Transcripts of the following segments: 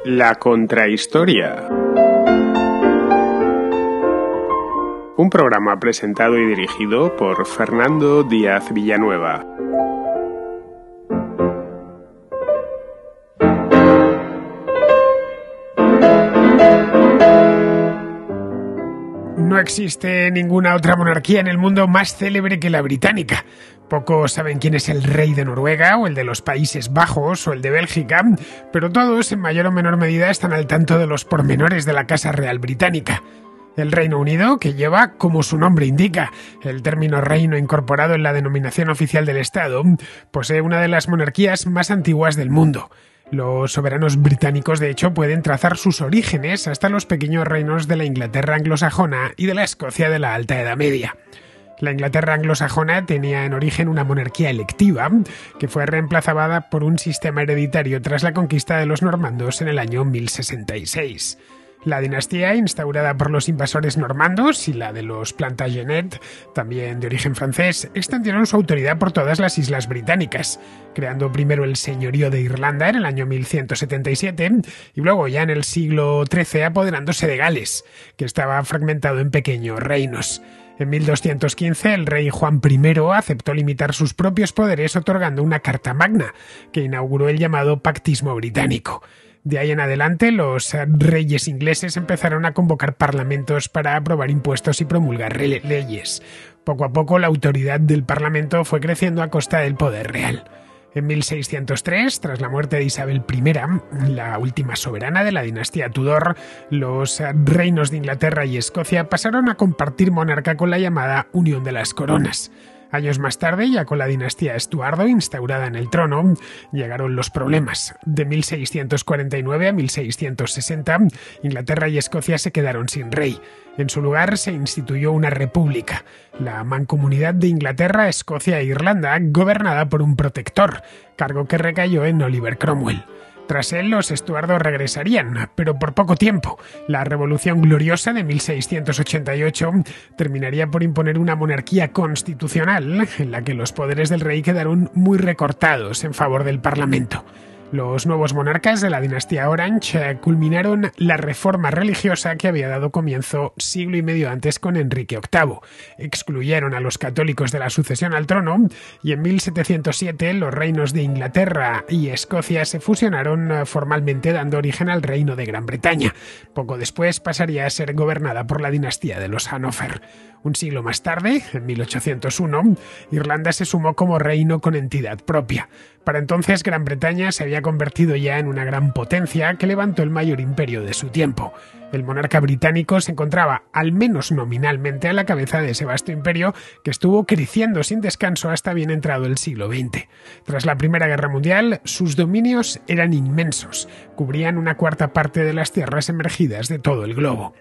La Contrahistoria. Un programa presentado y dirigido por Fernando Díaz Villanueva. No existe ninguna otra monarquía en el mundo más célebre que la británica. Pocos saben quién es el rey de Noruega, o el de los Países Bajos, o el de Bélgica, pero todos, en mayor o menor medida, están al tanto de los pormenores de la Casa Real Británica. El Reino Unido, que lleva, como su nombre indica, el término reino incorporado en la denominación oficial del Estado, posee una de las monarquías más antiguas del mundo. Los soberanos británicos, de hecho, pueden trazar sus orígenes hasta los pequeños reinos de la Inglaterra anglosajona y de la Escocia de la Alta Edad Media. La Inglaterra anglosajona tenía en origen una monarquía electiva, que fue reemplazada por un sistema hereditario tras la conquista de los normandos en el año 1066. La dinastía, instaurada por los invasores normandos, y la de los Plantagenet, también de origen francés, extendieron su autoridad por todas las islas británicas, creando primero el señorío de Irlanda en el año 1177 y luego ya en el siglo XIII apoderándose de Gales, que estaba fragmentado en pequeños reinos. En 1215 el rey Juan I aceptó limitar sus propios poderes otorgando una Carta Magna, que inauguró el llamado Pactismo Británico. De ahí en adelante, los reyes ingleses empezaron a convocar parlamentos para aprobar impuestos y promulgar leyes. Poco a poco, la autoridad del parlamento fue creciendo a costa del poder real. En 1603, tras la muerte de Isabel I, la última soberana de la dinastía Tudor, los reinos de Inglaterra y Escocia pasaron a compartir monarca con la llamada Unión de las Coronas. Años más tarde, ya con la dinastía Estuardo instaurada en el trono, llegaron los problemas. De 1649 a 1660, Inglaterra y Escocia se quedaron sin rey. En su lugar se instituyó una república, la Mancomunidad de Inglaterra, Escocia e Irlanda, gobernada por un protector, cargo que recayó en Oliver Cromwell. Tras él, los Estuardo regresarían, pero por poco tiempo. La Revolución Gloriosa de 1688 terminaría por imponer una monarquía constitucional en la que los poderes del rey quedaron muy recortados en favor del Parlamento. Los nuevos monarcas de la dinastía Orange culminaron la reforma religiosa que había dado comienzo siglo y medio antes con Enrique VIII. Excluyeron a los católicos de la sucesión al trono y en 1707 los reinos de Inglaterra y Escocia se fusionaron formalmente dando origen al reino de Gran Bretaña. Poco después pasaría a ser gobernada por la dinastía de los Hannover. Un siglo más tarde, en 1801, Irlanda se sumó como reino con entidad propia. Para entonces, Gran Bretaña se había convertido ya en una gran potencia que levantó el mayor imperio de su tiempo. El monarca británico se encontraba, al menos nominalmente, a la cabeza de ese vasto imperio que estuvo creciendo sin descanso hasta bien entrado el siglo XX. Tras la Primera Guerra Mundial, sus dominios eran inmensos, cubrían una cuarta parte de las tierras emergidas de todo el globo.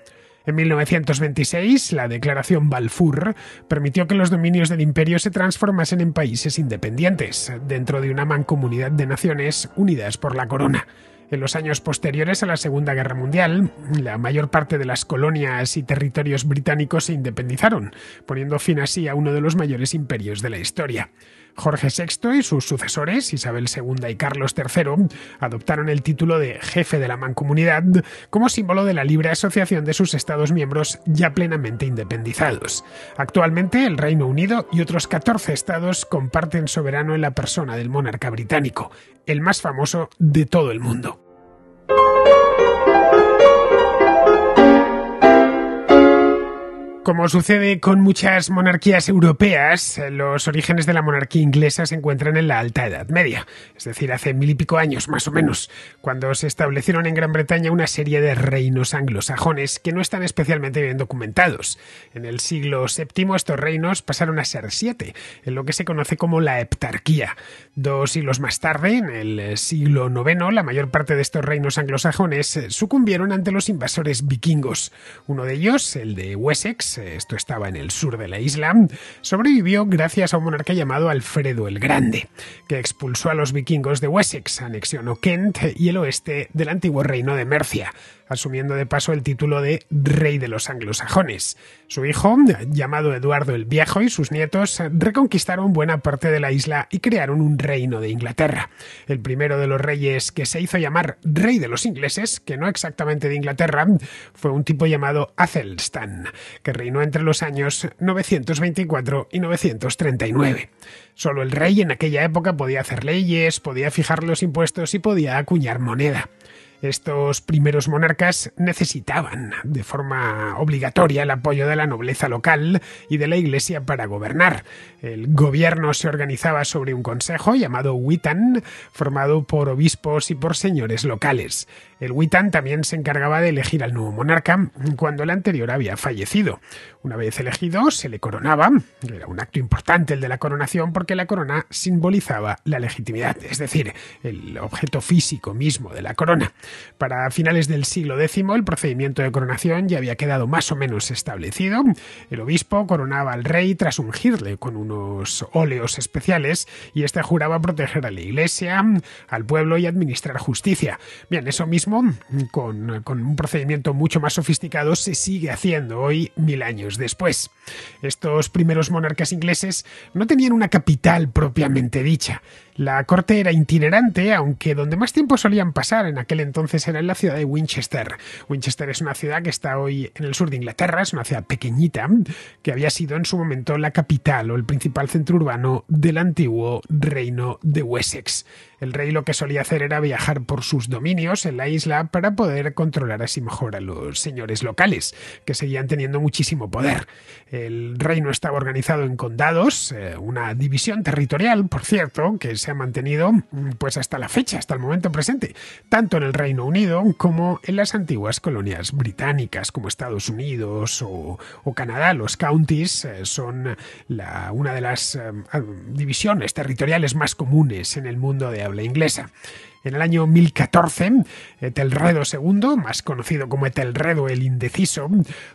En 1926, la Declaración Balfour permitió que los dominios del imperio se transformasen en países independientes, dentro de una mancomunidad de naciones unidas por la corona. En los años posteriores a la Segunda Guerra Mundial, la mayor parte de las colonias y territorios británicos se independizaron, poniendo fin así a uno de los mayores imperios de la historia. Jorge VI y sus sucesores, Isabel II y Carlos III, adoptaron el título de jefe de la mancomunidad como símbolo de la libre asociación de sus Estados miembros ya plenamente independizados. Actualmente, el Reino Unido y otros 14 estados comparten soberano en la persona del monarca británico, el más famoso de todo el mundo. Como sucede con muchas monarquías europeas, los orígenes de la monarquía inglesa se encuentran en la Alta Edad Media, es decir, hace 1000 y pico años más o menos, cuando se establecieron en Gran Bretaña una serie de reinos anglosajones que no están especialmente bien documentados. En el siglo VII estos reinos pasaron a ser 7, en lo que se conoce como la heptarquía. 2 siglos más tarde, en el siglo IX, la mayor parte de estos reinos anglosajones sucumbieron ante los invasores vikingos. Uno de ellos, el de Wessex, esto estaba en el sur de la isla, sobrevivió gracias a un monarca llamado Alfredo el Grande, que expulsó a los vikingos de Wessex, anexionó Kent y el oeste del antiguo reino de Mercia. asumiendo de paso el título de rey de los anglosajones. Su hijo, llamado Eduardo el Viejo, y sus nietos reconquistaron buena parte de la isla y crearon un reino de Inglaterra. El primero de los reyes que se hizo llamar rey de los ingleses, que no exactamente de Inglaterra, fue un tipo llamado Athelstan, que reinó entre los años 924 y 939. Solo el rey en aquella época podía hacer leyes, podía fijar los impuestos y podía acuñar moneda. Estos primeros monarcas necesitaban de forma obligatoria el apoyo de la nobleza local y de la Iglesia para gobernar. El gobierno se organizaba sobre un consejo llamado Witan, formado por obispos y por señores locales. El Witan también se encargaba de elegir al nuevo monarca cuando el anterior había fallecido. Una vez elegido, se le coronaba. Era un acto importante el de la coronación porque la corona simbolizaba la legitimidad, es decir, el objeto físico mismo de la corona. Para finales del siglo X, el procedimiento de coronación ya había quedado más o menos establecido. El obispo coronaba al rey tras ungirle con unos óleos especiales y éste juraba proteger a la iglesia, al pueblo y administrar justicia. Bien, eso mismo, con un procedimiento mucho más sofisticado, se sigue haciendo hoy 1000 años después. Estos primeros monarcas ingleses no tenían una capital propiamente dicha. La corte era itinerante, aunque donde más tiempo solían pasar en aquel entonces era en la ciudad de Winchester. Winchester es una ciudad que está hoy en el sur de Inglaterra, es una ciudad pequeñita, que había sido en su momento la capital o el principal centro urbano del antiguo reino de Wessex. El rey lo que solía hacer era viajar por sus dominios en la isla para poder controlar así mejor a los señores locales, que seguían teniendo muchísimo poder. El reino estaba organizado en condados, una división territorial, por cierto, que se ha mantenido pues hasta la fecha, hasta el momento presente, tanto en el Reino Unido como en las antiguas colonias británicas, como Estados Unidos o Canadá. Los counties son una de las divisiones territoriales más comunes en el mundo de habla inglesa. En el año 1014, Etelredo II, más conocido como Etelredo el Indeciso,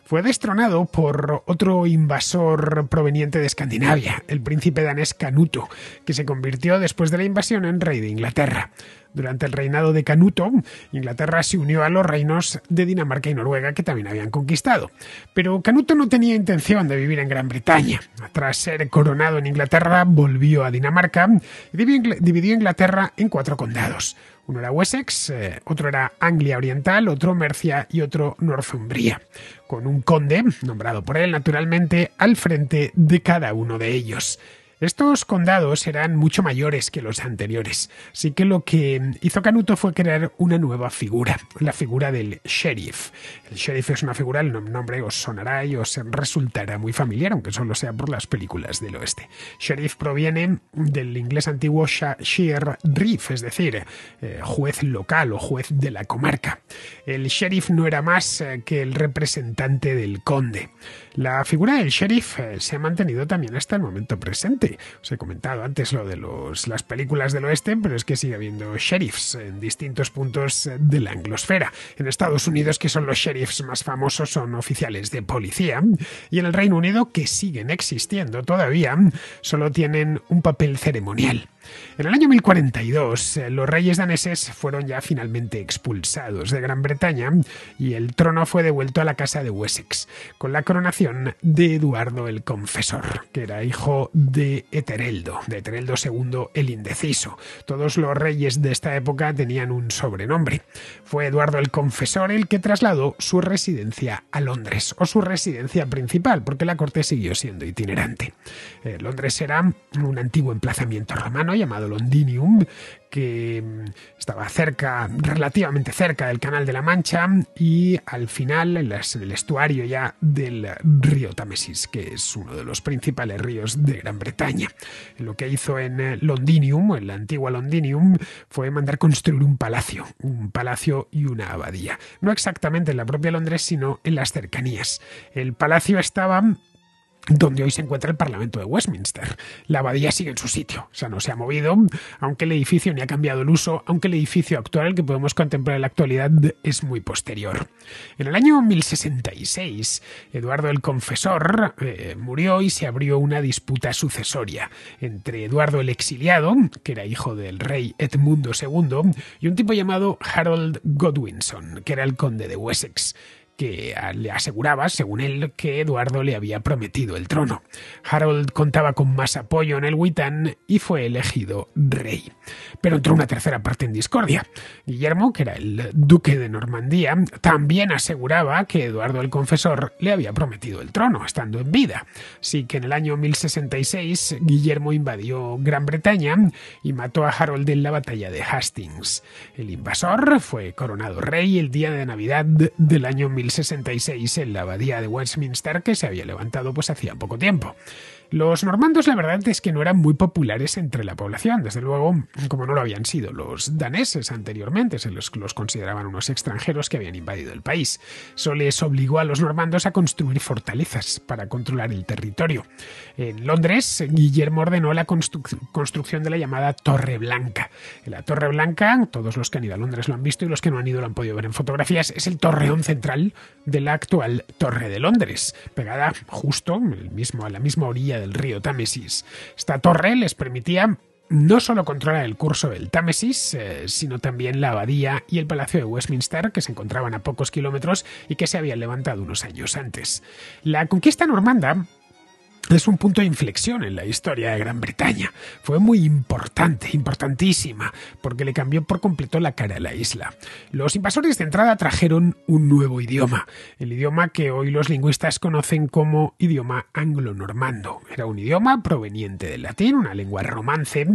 fue destronado por otro invasor proveniente de Escandinavia, el príncipe danés Canuto, que se convirtió después de la invasión en rey de Inglaterra. Durante el reinado de Canuto, Inglaterra se unió a los reinos de Dinamarca y Noruega que también habían conquistado. Pero Canuto no tenía intención de vivir en Gran Bretaña. Tras ser coronado en Inglaterra, volvió a Dinamarca y dividió Inglaterra en 4 condados. Uno era Wessex, otro era Anglia Oriental, otro Mercia y otro Northumbria, con un conde, nombrado por él naturalmente, al frente de cada uno de ellos. Estos condados eran mucho mayores que los anteriores, así que lo que hizo Canuto fue crear una nueva figura, la figura del sheriff. El sheriff es una figura, el nombre os sonará y os resultará muy familiar, aunque solo sea por las películas del oeste. Sheriff proviene del inglés antiguo shire-reef, es decir, juez local o juez de la comarca. El sheriff no era más que el representante del conde. La figura del sheriff se ha mantenido también hasta el momento presente. Os he comentado antes lo de las películas del oeste, pero es que sigue habiendo sheriffs en distintos puntos de la anglosfera. En Estados Unidos, que son los sheriffs más famosos, son oficiales de policía, y en el Reino Unido, que siguen existiendo todavía, solo tienen un papel ceremonial. En el año 1042, los reyes daneses fueron ya finalmente expulsados de Gran Bretaña y el trono fue devuelto a la casa de Wessex, con la coronación de Eduardo el Confesor, que era hijo de Etelredo II el Indeciso. Todos los reyes de esta época tenían un sobrenombre. Fue Eduardo el Confesor el que trasladó su residencia a Londres, o su residencia principal, porque la corte siguió siendo itinerante. Londres era un antiguo emplazamiento romano llamado Londinium, que estaba relativamente cerca del Canal de la Mancha y al final en el estuario ya del río Támesis, que es uno de los principales ríos de Gran Bretaña. Lo que hizo en Londinium, en la antigua Londinium, fue mandar construir un palacio y una abadía. No exactamente en la propia Londres, sino en las cercanías. El palacio estaba donde hoy se encuentra el Parlamento de Westminster. La abadía sigue en su sitio, o sea, no se ha movido, aunque el edificio ni ha cambiado el uso, aunque el edificio actual que podemos contemplar en la actualidad es muy posterior. En el año 1066, Eduardo el Confesor murió y se abrió una disputa sucesoria entre Eduardo el Exiliado, que era hijo del rey Edmundo II, y un tipo llamado Harold Godwinson, que era el conde de Wessex, que le aseguraba, según él, que Eduardo le había prometido el trono. Harold contaba con más apoyo en el Witan y fue elegido rey. Pero entró una tercera parte en discordia. Guillermo, que era el duque de Normandía, también aseguraba que Eduardo el Confesor le había prometido el trono, estando en vida. Así que en el año 1066, Guillermo invadió Gran Bretaña y mató a Harold en la batalla de Hastings. El invasor fue coronado rey el día de Navidad del año 1066 en la abadía de Westminster, que se había levantado pues hacía poco tiempo. Los normandos, la verdad es que no eran muy populares entre la población, desde luego, como no lo habían sido los daneses anteriormente, se los consideraban unos extranjeros que habían invadido el país. Eso les obligó a los normandos a construir fortalezas para controlar el territorio. En Londres, Guillermo ordenó la construcción de la llamada Torre Blanca. La Torre Blanca, todos los que han ido a Londres lo han visto y los que no han ido lo han podido ver en fotografías, es el torreón central de la actual Torre de Londres, pegada justo a la misma orilla del río Támesis. Esta torre les permitía no solo controlar el curso del Támesis, sino también la abadía y el Palacio de Westminster, que se encontraban a pocos kilómetros y que se habían levantado unos años antes. La conquista normanda es un punto de inflexión en la historia de Gran Bretaña. Fue muy importante, importantísima, porque le cambió por completo la cara a la isla. Los invasores de entrada trajeron un nuevo idioma, el idioma que hoy los lingüistas conocen como idioma anglo-normando. Era un idioma proveniente del latín, una lengua romance,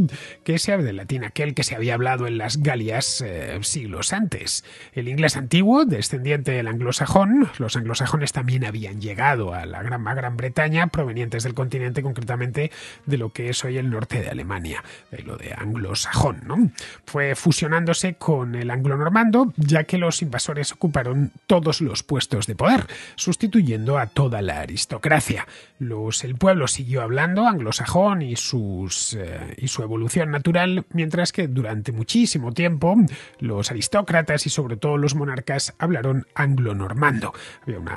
que se habla del latín aquel que se había hablado en las Galias siglos antes. El inglés antiguo, descendiente del anglosajón, los anglosajones también habían llegado a la Gran Bretaña provenientes del continente, concretamente de lo que es hoy el norte de Alemania, de lo de anglosajón, ¿no? Fue fusionándose con el anglo-normando, ya que los invasores ocuparon todos los puestos de poder, sustituyendo a toda la aristocracia. El pueblo siguió hablando anglosajón y su evolución natural, mientras que durante muchísimo tiempo los aristócratas y sobre todo los monarcas hablaron anglo-normando.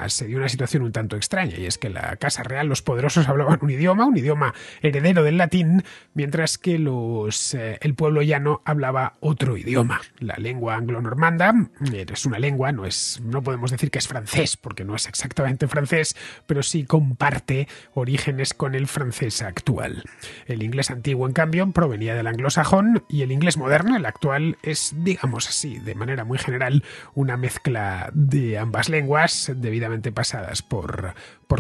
Se dio una situación un tanto extraña, y es que la Casa Real, los poderosos, hablaban un idioma heredero del latín, mientras que el pueblo llano hablaba otro idioma. La lengua anglo-normanda es una lengua, no podemos decir que es francés, porque no es exactamente francés, pero sí comparte orígenes con el francés actual. El inglés antiguo, en cambio, provenía del anglosajón, y el inglés moderno, el actual, es, digamos así, de manera muy general, una mezcla de ambas lenguas debidamente pasadas por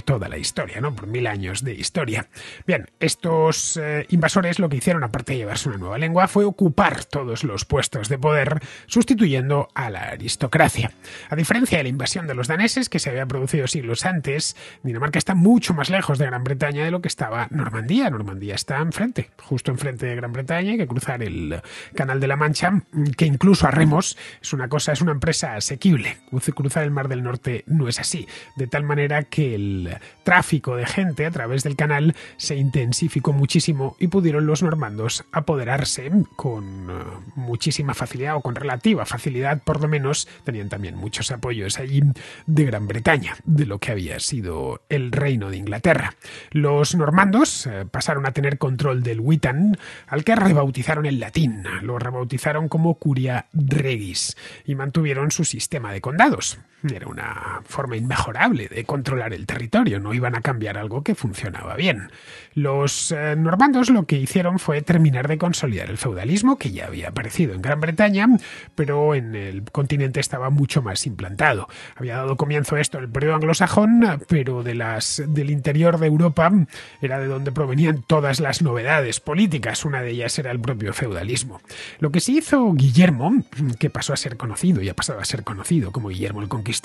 toda la historia, ¿no? Por 1000 años de historia. Bien, estos invasores lo que hicieron, aparte de llevarse una nueva lengua, fue ocupar todos los puestos de poder, sustituyendo a la aristocracia. A diferencia de la invasión de los daneses, que se había producido siglos antes, Dinamarca está mucho más lejos de Gran Bretaña de lo que estaba Normandía. Normandía está enfrente, justo enfrente de Gran Bretaña. Hay que cruzar el Canal de la Mancha, que incluso a remos es una empresa asequible. Cruzar el Mar del Norte no es así, de tal manera que el tráfico de gente a través del canal se intensificó muchísimo y pudieron los normandos apoderarse con muchísima facilidad, o con relativa facilidad por lo menos, tenían también muchos apoyos allí, de Gran Bretaña, de lo que había sido el reino de Inglaterra. Los normandos pasaron a tener control del Witan, al que rebautizaron el latín, lo rebautizaron como Curia Regis, y mantuvieron su sistema de condados. Era una forma inmejorable de controlar el territorio, no iban a cambiar algo que funcionaba bien. Los normandos lo que hicieron fue terminar de consolidar el feudalismo, que ya había aparecido en Gran Bretaña, pero en el continente estaba mucho más implantado. Había dado comienzo esto en el periodo anglosajón, pero del interior de Europa era de donde provenían todas las novedades políticas, una de ellas era el propio feudalismo. Lo que sí hizo Guillermo, que pasó a ser conocido y ha pasado a ser conocido como Guillermo el Conquistador,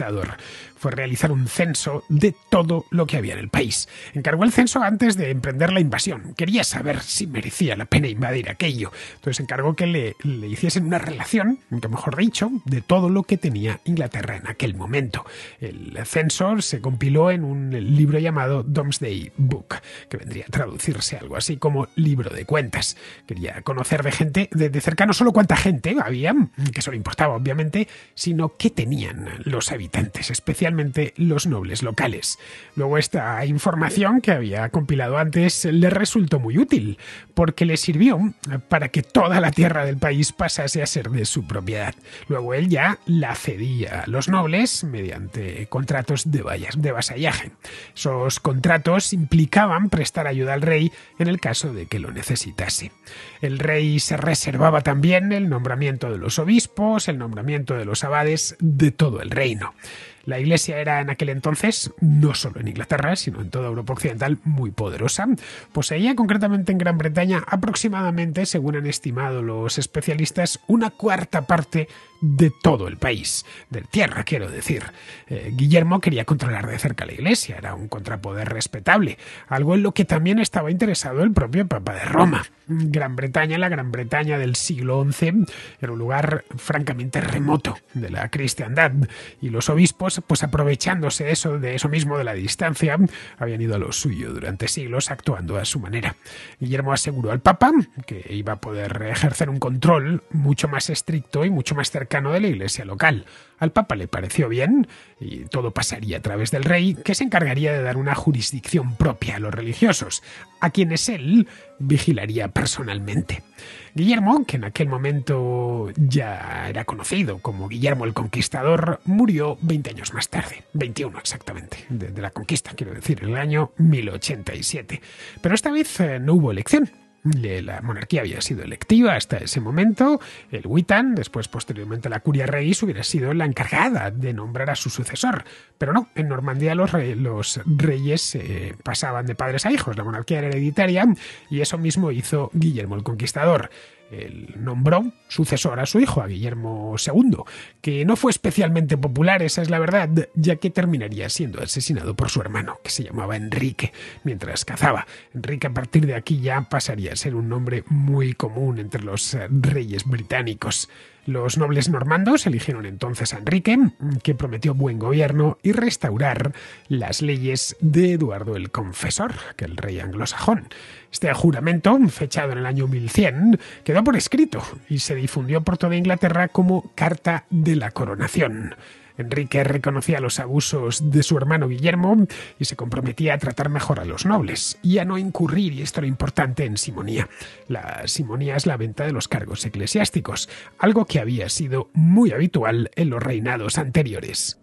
fue realizar un censo de todos todo lo que había en el país. Encargó el censo antes de emprender la invasión. Quería saber si merecía la pena invadir aquello. Entonces encargó que le hiciesen una relación, nunca mejor dicho, de todo lo que tenía Inglaterra en aquel momento. El censo se compiló en un libro llamado Domesday Book, que vendría a traducirse algo así como libro de cuentas. Quería conocer de cerca no solo cuánta gente había, que eso le importaba obviamente, sino qué tenían los habitantes, especialmente los nobles locales. Luego esta información que había compilado antes le resultó muy útil, porque le sirvió para que toda la tierra del país pasase a ser de su propiedad. Luego él ya la cedía a los nobles mediante contratos de vasallaje. Esos contratos implicaban prestar ayuda al rey en el caso de que lo necesitase. El rey se reservaba también el nombramiento de los obispos, el nombramiento de los abades de todo el reino. La Iglesia era en aquel entonces, no solo en Inglaterra, sino en toda Europa occidental, muy poderosa. Poseía concretamente en Gran Bretaña aproximadamente, según han estimado los especialistas, 1/4 parte de todo el país, de tierra quiero decir. Guillermo quería controlar de cerca la Iglesia, era un contrapoder respetable, algo en lo que también estaba interesado el propio Papa de Roma. Gran Bretaña, la Gran Bretaña del siglo XI, era un lugar francamente remoto de la cristiandad, y los obispos, pues aprovechándose de eso mismo, de la distancia, habían ido a lo suyo durante siglos actuando a su manera. Guillermo aseguró al Papa que iba a poder ejercer un control mucho más estricto y mucho más cercano de la Iglesia local. Al Papa le pareció bien y todo pasaría a través del rey, que se encargaría de dar una jurisdicción propia a los religiosos, a quienes él vigilaría personalmente. Guillermo, que en aquel momento ya era conocido como Guillermo el Conquistador, murió 20 años más tarde, 21 exactamente, de la conquista, quiero decir, en el año 1087. Pero esta vez no hubo elección. La monarquía había sido electiva hasta ese momento. El Witan, después posteriormente la Curia Reis, hubiera sido la encargada de nombrar a su sucesor. Pero no, en Normandía los reyes pasaban de padres a hijos. La monarquía era hereditaria y eso mismo hizo Guillermo el Conquistador. Él nombró sucesor a su hijo, a Guillermo II, que no fue especialmente popular, esa es la verdad, ya que terminaría siendo asesinado por su hermano, que se llamaba Enrique, mientras cazaba. Enrique a partir de aquí ya pasaría a ser un nombre muy común entre los reyes británicos. Los nobles normandos eligieron entonces a Enrique, que prometió buen gobierno y restaurar las leyes de Eduardo el Confesor, aquel rey anglosajón. Este juramento, fechado en el año 1100, quedó por escrito y se difundió por toda Inglaterra como Carta de la Coronación. Enrique reconocía los abusos de su hermano Guillermo y se comprometía a tratar mejor a los nobles y a no incurrir, y esto era importante, en simonía. La simonía es la venta de los cargos eclesiásticos, algo que había sido muy habitual en los reinados anteriores.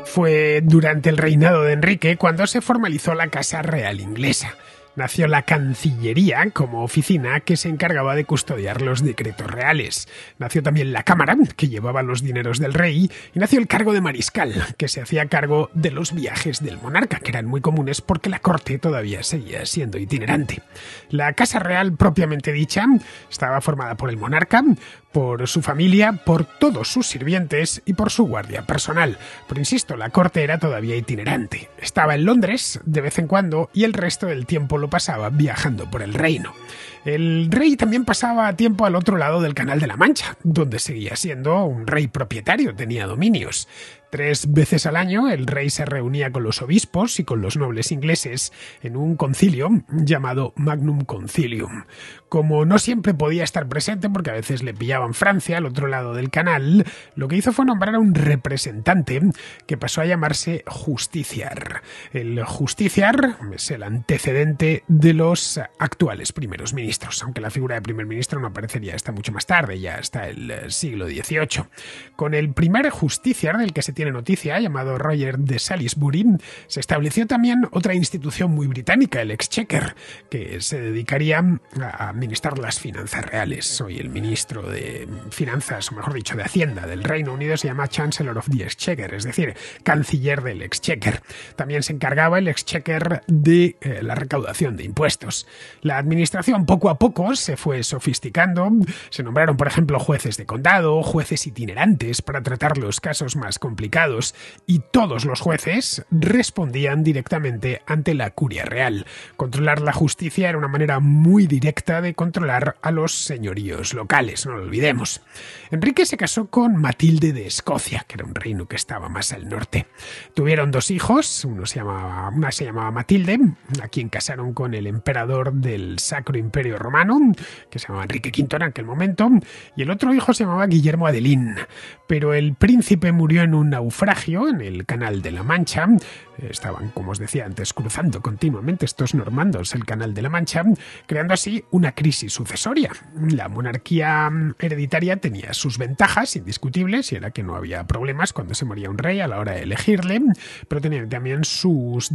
Fue durante el reinado de Enrique cuando se formalizó la Casa Real inglesa. Nació la Cancillería como oficina que se encargaba de custodiar los decretos reales. Nació también la Cámara, que llevaba los dineros del rey, y nació el cargo de mariscal, que se hacía cargo de los viajes del monarca, que eran muy comunes porque la corte todavía seguía siendo itinerante. La Casa Real propiamente dicha estaba formada por el monarca, por su familia, por todos sus sirvientes y por su guardia personal. Pero insisto, la corte era todavía itinerante. Estaba en Londres de vez en cuando y el resto del tiempo lo pasaba viajando por el reino. El rey también pasaba tiempo al otro lado del Canal de la Mancha, donde seguía siendo un rey propietario, tenía dominios. 3 veces al año el rey se reunía con los obispos y con los nobles ingleses en un concilio llamado Magnum Concilium. Como no siempre podía estar presente porque a veces le pillaban Francia al otro lado del canal, lo que hizo fue nombrar a un representante que pasó a llamarse justiciar. El justiciar es el antecedente de los actuales primeros ministros, aunque la figura de primer ministro no aparecería hasta mucho más tarde, ya hasta el siglo XVIII. Con el primer justiciar del que se tiene noticia, llamado Roger de Salisbury, se estableció también otra institución muy británica, el Exchequer, que se dedicaría a administrar las finanzas reales. Hoy el ministro de Finanzas, o mejor dicho, de Hacienda del Reino Unido se llama Chancellor of the Exchequer, es decir, canciller del Exchequer. También se encargaba el Exchequer de la recaudación de impuestos. La administración poco poco a poco se fue sofisticando. Se nombraron, por ejemplo, jueces de condado, jueces itinerantes para tratar los casos más complicados, y todos los jueces respondían directamente ante la curia real. Controlar la justicia era una manera muy directa de controlar a los señoríos locales, no lo olvidemos. Enrique se casó con Matilde de Escocia, que era un reino que estaba más al norte. Tuvieron 2 hijos, una se llamaba Matilde, a quien casaron con el emperador del Sacro Imperio Romano, que se llamaba Enrique V en aquel momento, y el otro hijo se llamaba Guillermo Adelín. Pero el príncipe murió en un naufragio en el Canal de la Mancha. Estaban, como os decía antes, cruzando continuamente estos normandos el Canal de la Mancha, creando así una crisis sucesoria. La monarquía hereditaria tenía sus ventajas indiscutibles, y era que no había problemas cuando se moría un rey a la hora de elegirle, pero tenía también sus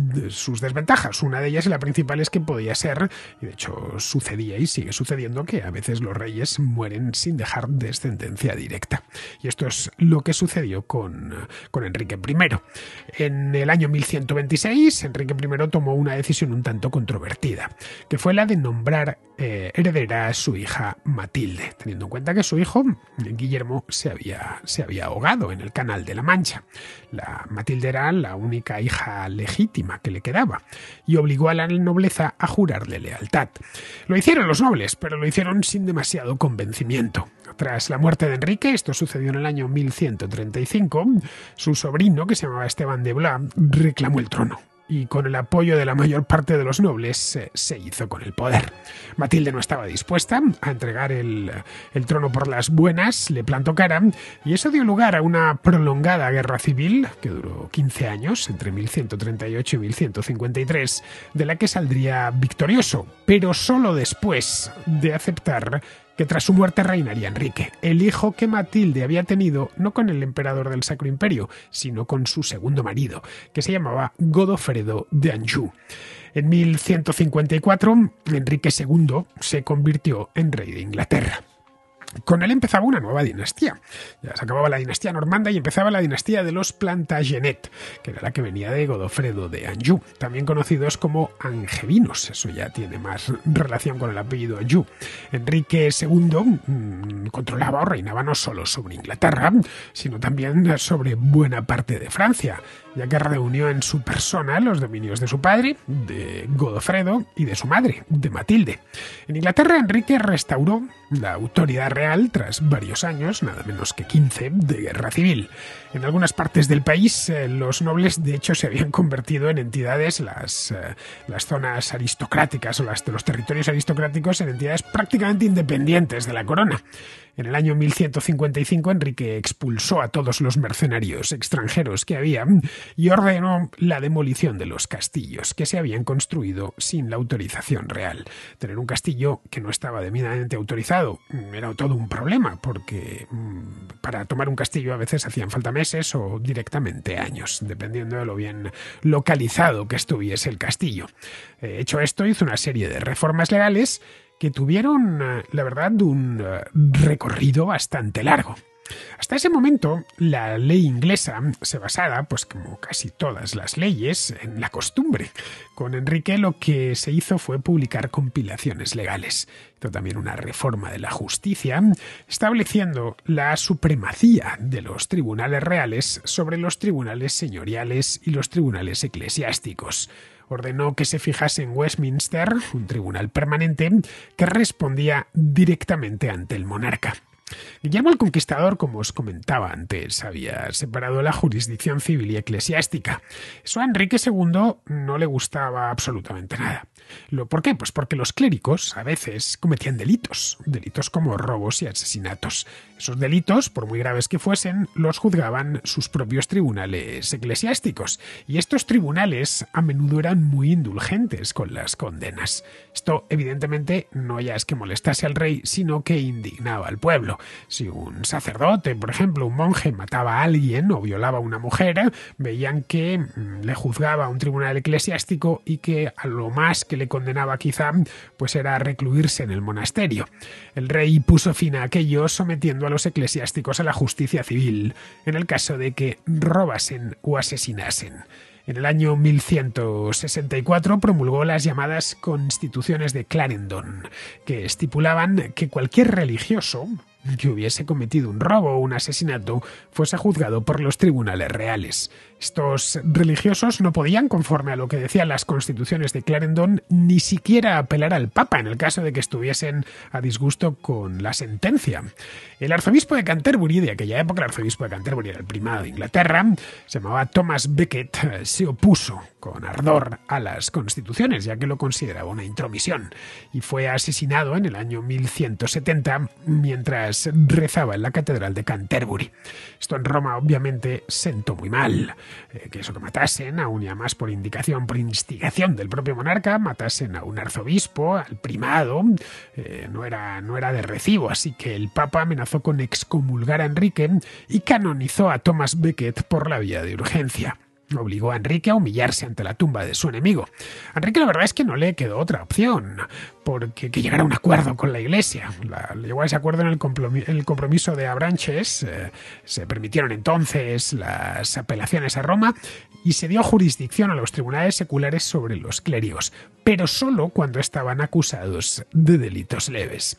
desventajas. Una de ellas, y la principal, es que podía ser, y de hecho sucedía y sigue sucediendo, que a veces los reyes mueren sin dejar descendencia directa. Y esto es lo que sucedió con Enrique I. En el año 1126, Enrique I tomó una decisión un tanto controvertida, que fue la de nombrar heredera a su hija Matilde, teniendo en cuenta que su hijo, Guillermo, se había ahogado en el Canal de la Mancha. Matilde era la única hija legítima que le quedaba, y obligó a la nobleza a jurarle lealtad. Lo hicieron los nobles, pero lo hicieron sin demasiado convencimiento. Tras la muerte de Enrique, esto sucedió en el año 1135, su sobrino, que se llamaba Esteban de Blois, reclamó el trono, y con el apoyo de la mayor parte de los nobles se hizo con el poder. Matilde no estaba dispuesta a entregar el trono por las buenas, le plantó cara, y eso dio lugar a una prolongada guerra civil que duró 15 años, entre 1138 y 1153, de la que saldría victorioso, pero solo después de aceptar que tras su muerte reinaría Enrique, el hijo que Matilde había tenido no con el emperador del Sacro Imperio, sino con su segundo marido, que se llamaba Godofredo de Anjou. En 1154, Enrique II se convirtió en rey de Inglaterra. Con él empezaba una nueva dinastía. Ya se acababa la dinastía normanda y empezaba la dinastía de los Plantagenet, que era la que venía de Godofredo de Anjou, también conocidos como angevinos. Eso ya tiene más relación con el apellido Anjou. Enrique II controlaba o reinaba no solo sobre Inglaterra, sino también sobre buena parte de Francia, ya que reunió en su persona los dominios de su padre, de Godofredo, y de su madre, de Matilde. En Inglaterra, Enrique restauró la autoridad real tras varios años, nada menos que 15, de guerra civil. En algunas partes del país, los nobles de hecho se habían convertido en entidades, las zonas aristocráticas o los territorios aristocráticos, en entidades prácticamente independientes de la corona. En el año 1155, Enrique expulsó a todos los mercenarios extranjeros que había y ordenó la demolición de los castillos que se habían construido sin la autorización real. Tener un castillo que no estaba debidamente autorizado era todo un problema, porque para tomar un castillo a veces hacían falta meses o directamente años, dependiendo de lo bien localizado que estuviese el castillo. Hecho esto, hizo una serie de reformas legales que tuvieron, la verdad, un recorrido bastante largo. Hasta ese momento, la ley inglesa se basaba, pues como casi todas las leyes, en la costumbre. Con Enrique lo que se hizo fue publicar compilaciones legales. Hizo también una reforma de la justicia, estableciendo la supremacía de los tribunales reales sobre los tribunales señoriales y los tribunales eclesiásticos. Ordenó que se fijase en Westminster, un tribunal permanente que respondía directamente ante el monarca. Guillermo el Conquistador, como os comentaba antes, había separado la jurisdicción civil y eclesiástica. Eso a Enrique II no le gustaba absolutamente nada. ¿Por qué? Pues porque los clérigos a veces cometían delitos como robos y asesinatos. Esos delitos, por muy graves que fuesen, los juzgaban sus propios tribunales eclesiásticos, y estos tribunales a menudo eran muy indulgentes con las condenas. Esto, evidentemente, no ya es que molestase al rey, sino que indignaba al pueblo. Si un sacerdote, por ejemplo, un monje, mataba a alguien o violaba a una mujer, veían que le juzgaba un tribunal eclesiástico y que a lo más que le condenaba quizá pues era recluirse en el monasterio. El rey puso fin a aquello sometiendo a los eclesiásticos a la justicia civil en el caso de que robasen o asesinasen. En el año 1164 promulgó las llamadas Constituciones de Clarendon, que estipulaban que cualquier religioso que hubiese cometido un robo o un asesinato fuese juzgado por los tribunales reales. Estos religiosos no podían, conforme a lo que decían las constituciones de Clarendon, ni siquiera apelar al Papa en el caso de que estuviesen a disgusto con la sentencia. El arzobispo de Canterbury, de aquella época, el arzobispo de Canterbury era el primado de Inglaterra, se llamaba Thomas Becket, se opuso con ardor a las constituciones, ya que lo consideraba una intromisión, y fue asesinado en el año 1170 mientras rezaba en la catedral de Canterbury. Esto en Roma obviamente sentó muy mal. Que eso que matasen, aún y además por instigación del propio monarca, matasen a un arzobispo, al primado, no era de recibo, así que el Papa amenazó con excomulgar a Enrique y canonizó a Thomas Becket por la vía de urgencia. Obligó a Enrique a humillarse ante la tumba de su enemigo. A Enrique la verdad es que no le quedó otra opción, porque que llegara a un acuerdo con la Iglesia. Llegó a ese acuerdo en el compromiso de Abranches, se permitieron entonces las apelaciones a Roma y se dio jurisdicción a los tribunales seculares sobre los clérigos, pero solo cuando estaban acusados de delitos leves.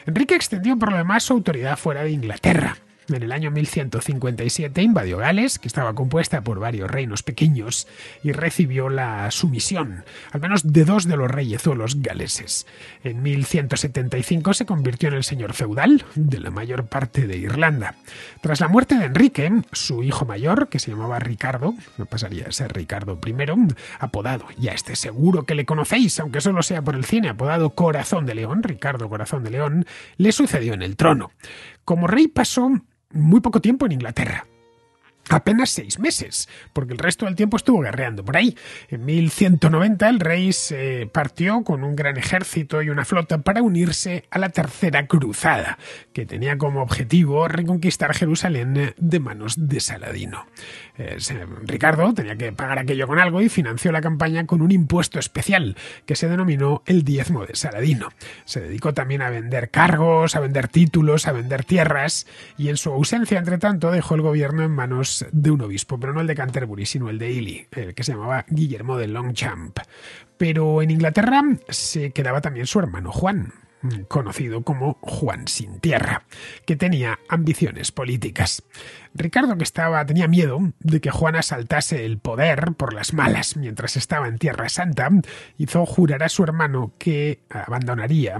Enrique extendió por lo demás su autoridad fuera de Inglaterra. En el año 1157 invadió Gales, que estaba compuesta por varios reinos pequeños, y recibió la sumisión, al menos de 2 de los reyezuelos galeses. En 1175 se convirtió en el señor feudal de la mayor parte de Irlanda. Tras la muerte de Enrique, su hijo mayor, que se llamaba Ricardo, no pasaría a ser Ricardo I, apodado, ya este seguro que le conocéis, aunque solo sea por el cine, apodado Corazón de León, Ricardo Corazón de León, le sucedió en el trono. Como rey pasó muy poco tiempo en Inglaterra. Apenas 6 meses, porque el resto del tiempo estuvo guerreando por ahí. En 1190 el rey se partió con un gran ejército y una flota para unirse a la Tercera Cruzada, que tenía como objetivo reconquistar Jerusalén de manos de Saladino. Ricardo tenía que pagar aquello con algo y financió la campaña con un impuesto especial que se denominó el diezmo de Saladino. Se dedicó también a vender cargos, a vender títulos, a vender tierras, y en su ausencia, entre tanto, dejó el gobierno en manos de un obispo, pero no el de Canterbury, sino el de Ely, el que se llamaba Guillermo de Longchamp. Pero en Inglaterra se quedaba también su hermano Juan, conocido como Juan sin tierra, que tenía ambiciones políticas. Ricardo, tenía miedo de que Juan asaltase el poder por las malas mientras estaba en Tierra Santa, hizo jurar a su hermano que abandonaría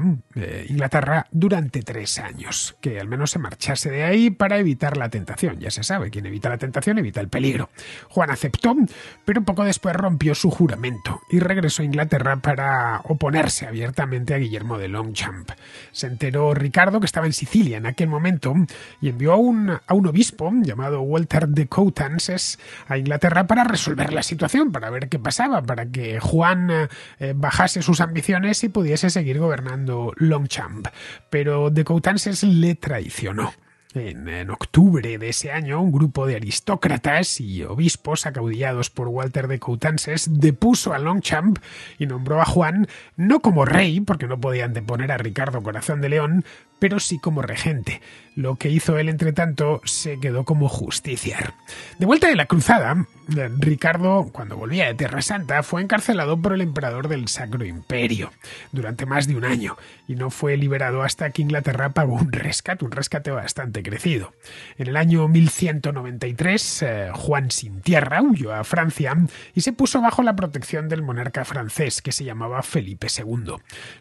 Inglaterra durante 3 años, que al menos se marchase de ahí para evitar la tentación. Ya se sabe, quien evita la tentación evita el peligro. Juan aceptó, pero poco después rompió su juramento y regresó a Inglaterra para oponerse abiertamente a Guillermo de Longchamp. Se enteró Ricardo que estaba en Sicilia en aquel momento y envió a un obispo llamado Walter de Coutances a Inglaterra para resolver la situación, para ver qué pasaba, para que Juan bajase sus ambiciones y pudiese seguir gobernando Longchamp. Pero de Coutances le traicionó. En octubre de ese año, un grupo de aristócratas y obispos acaudillados por Walter de Coutances depuso a Longchamp y nombró a Juan no como rey, porque no podían deponer a Ricardo Corazón de León, pero sí como regente. Lo que hizo él, entre tanto, se quedó como justiciar. De vuelta de la cruzada, Ricardo, cuando volvía de Tierra Santa, fue encarcelado por el emperador del Sacro Imperio durante más de un año y no fue liberado hasta que Inglaterra pagó un rescate bastante crecido. En el año 1193, Juan sin tierra huyó a Francia y se puso bajo la protección del monarca francés, que se llamaba Felipe II.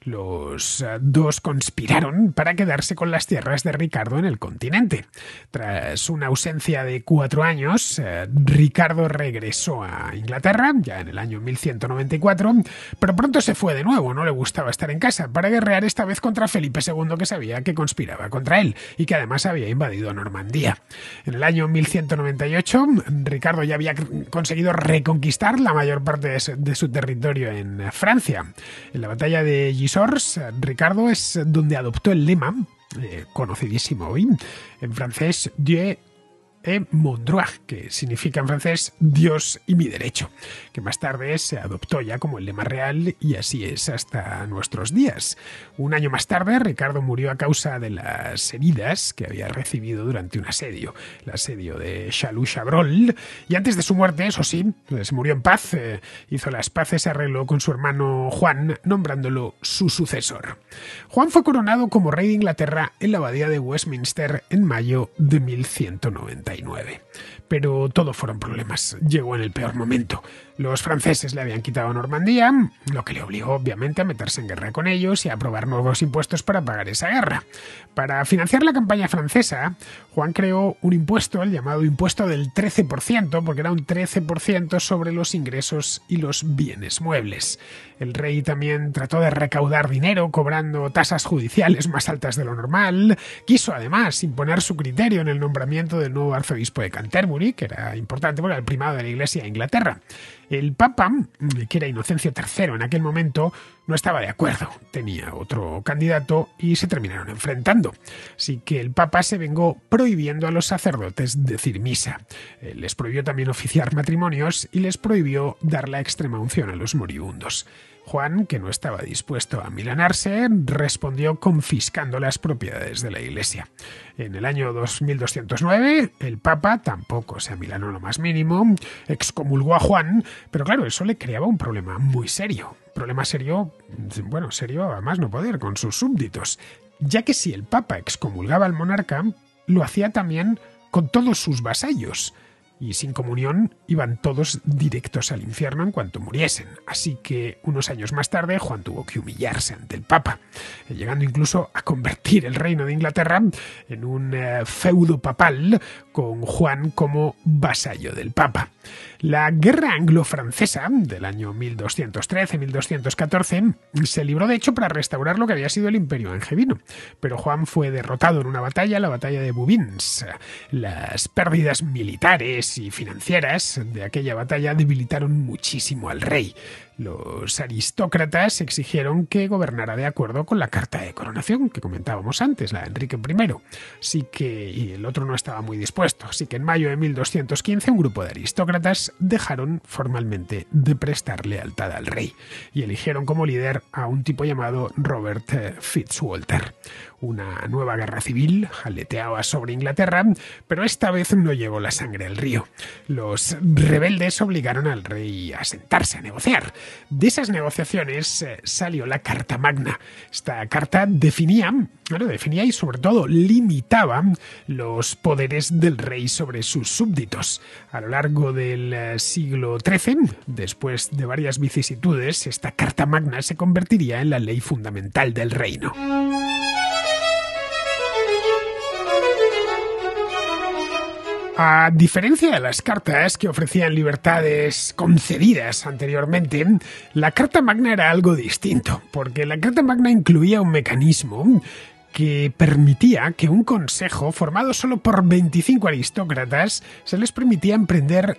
Los dos conspiraron para quedarse con las tierras de Ricardo en el continente. Tras una ausencia de 4 años, Ricardo regresó a Inglaterra, ya en el año 1194, pero pronto se fue de nuevo, no le gustaba estar en casa, para guerrear esta vez contra Felipe II, que sabía que conspiraba contra él y que además había invadido Normandía. En el año 1198, Ricardo ya había conseguido reconquistar la mayor parte de su territorio en Francia. En la batalla de Gisors, Ricardo es donde adoptó el lema, conocidísimo hoy, en francés, Dieu mon droit, que significa en francés Dios y mi derecho, que más tarde se adoptó ya como el lema real y así es hasta nuestros días. Un año más tarde, Ricardo murió a causa de las heridas que había recibido durante un asedio, el asedio de Chalus-Chabrol, y antes de su muerte, eso sí, se murió en paz, hizo las paces, se arregló con su hermano Juan, nombrándolo su sucesor. Juan fue coronado como rey de Inglaterra en la abadía de Westminster en mayo de 1199. Pero todo fueron problemas. Llegó en el peor momento. Los franceses le habían quitado Normandía, lo que le obligó obviamente a meterse en guerra con ellos y a aprobar nuevos impuestos para pagar esa guerra. Para financiar la campaña francesa, Juan creó un impuesto, el llamado impuesto del 13%, porque era un 13% sobre los ingresos y los bienes muebles. El rey también trató de recaudar dinero cobrando tasas judiciales más altas de lo normal. Quiso además imponer su criterio en el nombramiento del nuevo arzobispo de Canterbury, que era importante porque era el primado de la Iglesia de Inglaterra. El Papa, que era Inocencio III en aquel momento, no estaba de acuerdo. Tenía otro candidato y se terminaron enfrentando. Así que el Papa se vengó prohibiendo a los sacerdotes decir misa. Les prohibió también oficiar matrimonios y les prohibió dar la extrema unción a los moribundos. Juan, que no estaba dispuesto a amilanarse, respondió confiscando las propiedades de la Iglesia. En el año 2209, el Papa tampoco se amilanó lo más mínimo, excomulgó a Juan, pero claro, eso le creaba un problema muy serio. Problema serio, bueno, serio a más no poder, con sus súbditos, ya que si el Papa excomulgaba al monarca, lo hacía también con todos sus vasallos. Y sin comunión iban todos directos al infierno en cuanto muriesen. Así que unos años más tarde Juan tuvo que humillarse ante el Papa, llegando incluso a convertir el reino de Inglaterra en un feudo papal con Juan como vasallo del Papa. La guerra anglo-francesa del año 1213-1214 se libró de hecho para restaurar lo que había sido el imperio angevino, pero Juan fue derrotado en una batalla, la batalla de Bouvines. Las pérdidas militares y financieras de aquella batalla debilitaron muchísimo al rey. Los aristócratas exigieron que gobernara de acuerdo con la carta de coronación que comentábamos antes, la de Enrique I. Y el otro no estaba muy dispuesto. Así que en mayo de 1215 un grupo de aristócratas dejaron formalmente de prestar lealtad al rey y eligieron como líder a un tipo llamado Robert Fitzwalter. Una nueva guerra civil aleteaba sobre Inglaterra, pero esta vez no llegó la sangre al río. Los rebeldes obligaron al rey a sentarse a negociar. De esas negociaciones salió la Carta Magna. Esta carta definía y sobre todo limitaba los poderes del rey sobre sus súbditos. A lo largo del siglo XIII, después de varias vicisitudes, esta Carta Magna se convertiría en la ley fundamental del reino. A diferencia de las cartas que ofrecían libertades concedidas anteriormente, la Carta Magna era algo distinto, porque la Carta Magna incluía un mecanismo que permitía que un consejo formado solo por 25 aristócratas se les permitía emprender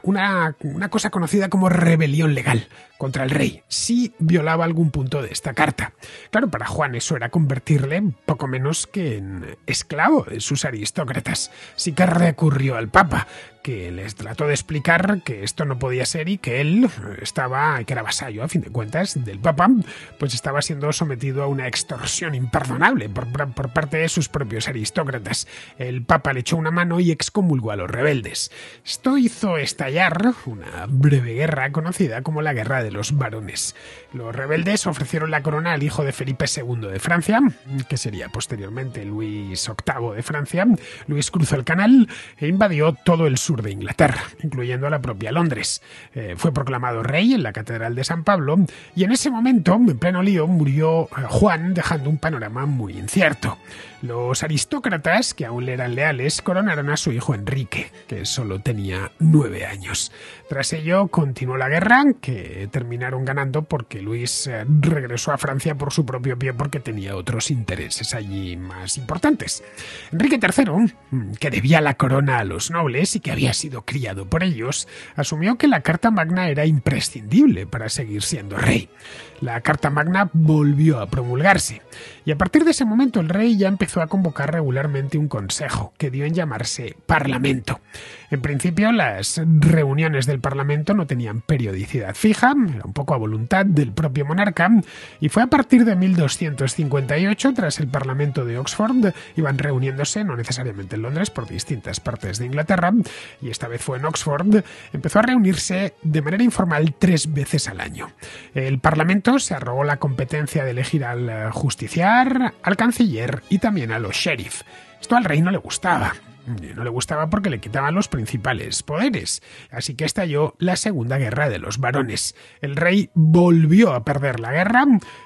una cosa conocida como rebelión legal contra el rey, si violaba algún punto de esta carta. Claro, para Juan eso era convertirle poco menos que en esclavo de sus aristócratas. Sí que recurrió al Papa, que les trató de explicar que esto no podía ser y que él que era vasallo, a fin de cuentas, del Papa, pues estaba siendo sometido a una extorsión imperdonable por parte de sus propios aristócratas. El Papa le echó una mano y excomulgó a los rebeldes. Esto hizo estallar una breve guerra conocida como la Guerra de los Barones. Los rebeldes ofrecieron la corona al hijo de Felipe II de Francia, que sería posteriormente Luis VIII de Francia. Luis cruzó el canal e invadió todo el sur de Inglaterra, incluyendo la propia Londres. Fue proclamado rey en la Catedral de San Pablo y en ese momento, en pleno lío, murió Juan, dejando un panorama muy incierto. Los aristócratas, que aún le eran leales, coronaron a su hijo Enrique, que solo tenía 9 años. Tras ello continuó la guerra, que terminaron ganando porque Luis regresó a Francia por su propio pie porque tenía otros intereses allí más importantes. Enrique III, que debía la corona a los nobles y que había sido criado por ellos, asumió que la Carta Magna era imprescindible para seguir siendo rey. La Carta Magna volvió a promulgarse y a partir de ese momento momento el rey ya empezó a convocar regularmente un consejo, que dio en llamarse Parlamento. En principio, las reuniones del Parlamento no tenían periodicidad fija, era un poco a voluntad del propio monarca, y fue a partir de 1258, tras el Parlamento de Oxford, iban reuniéndose, no necesariamente en Londres, por distintas partes de Inglaterra, y esta vez fue en Oxford, empezó a reunirse de manera informal 3 veces al año. El Parlamento se arrogó la competencia de elegir al justiciar, al canciller y también a los sheriff. Esto al rey no le gustaba. No le gustaba porque le quitaban los principales poderes. Así que estalló la Segunda Guerra de los Barones. El rey volvió a perder la guerra.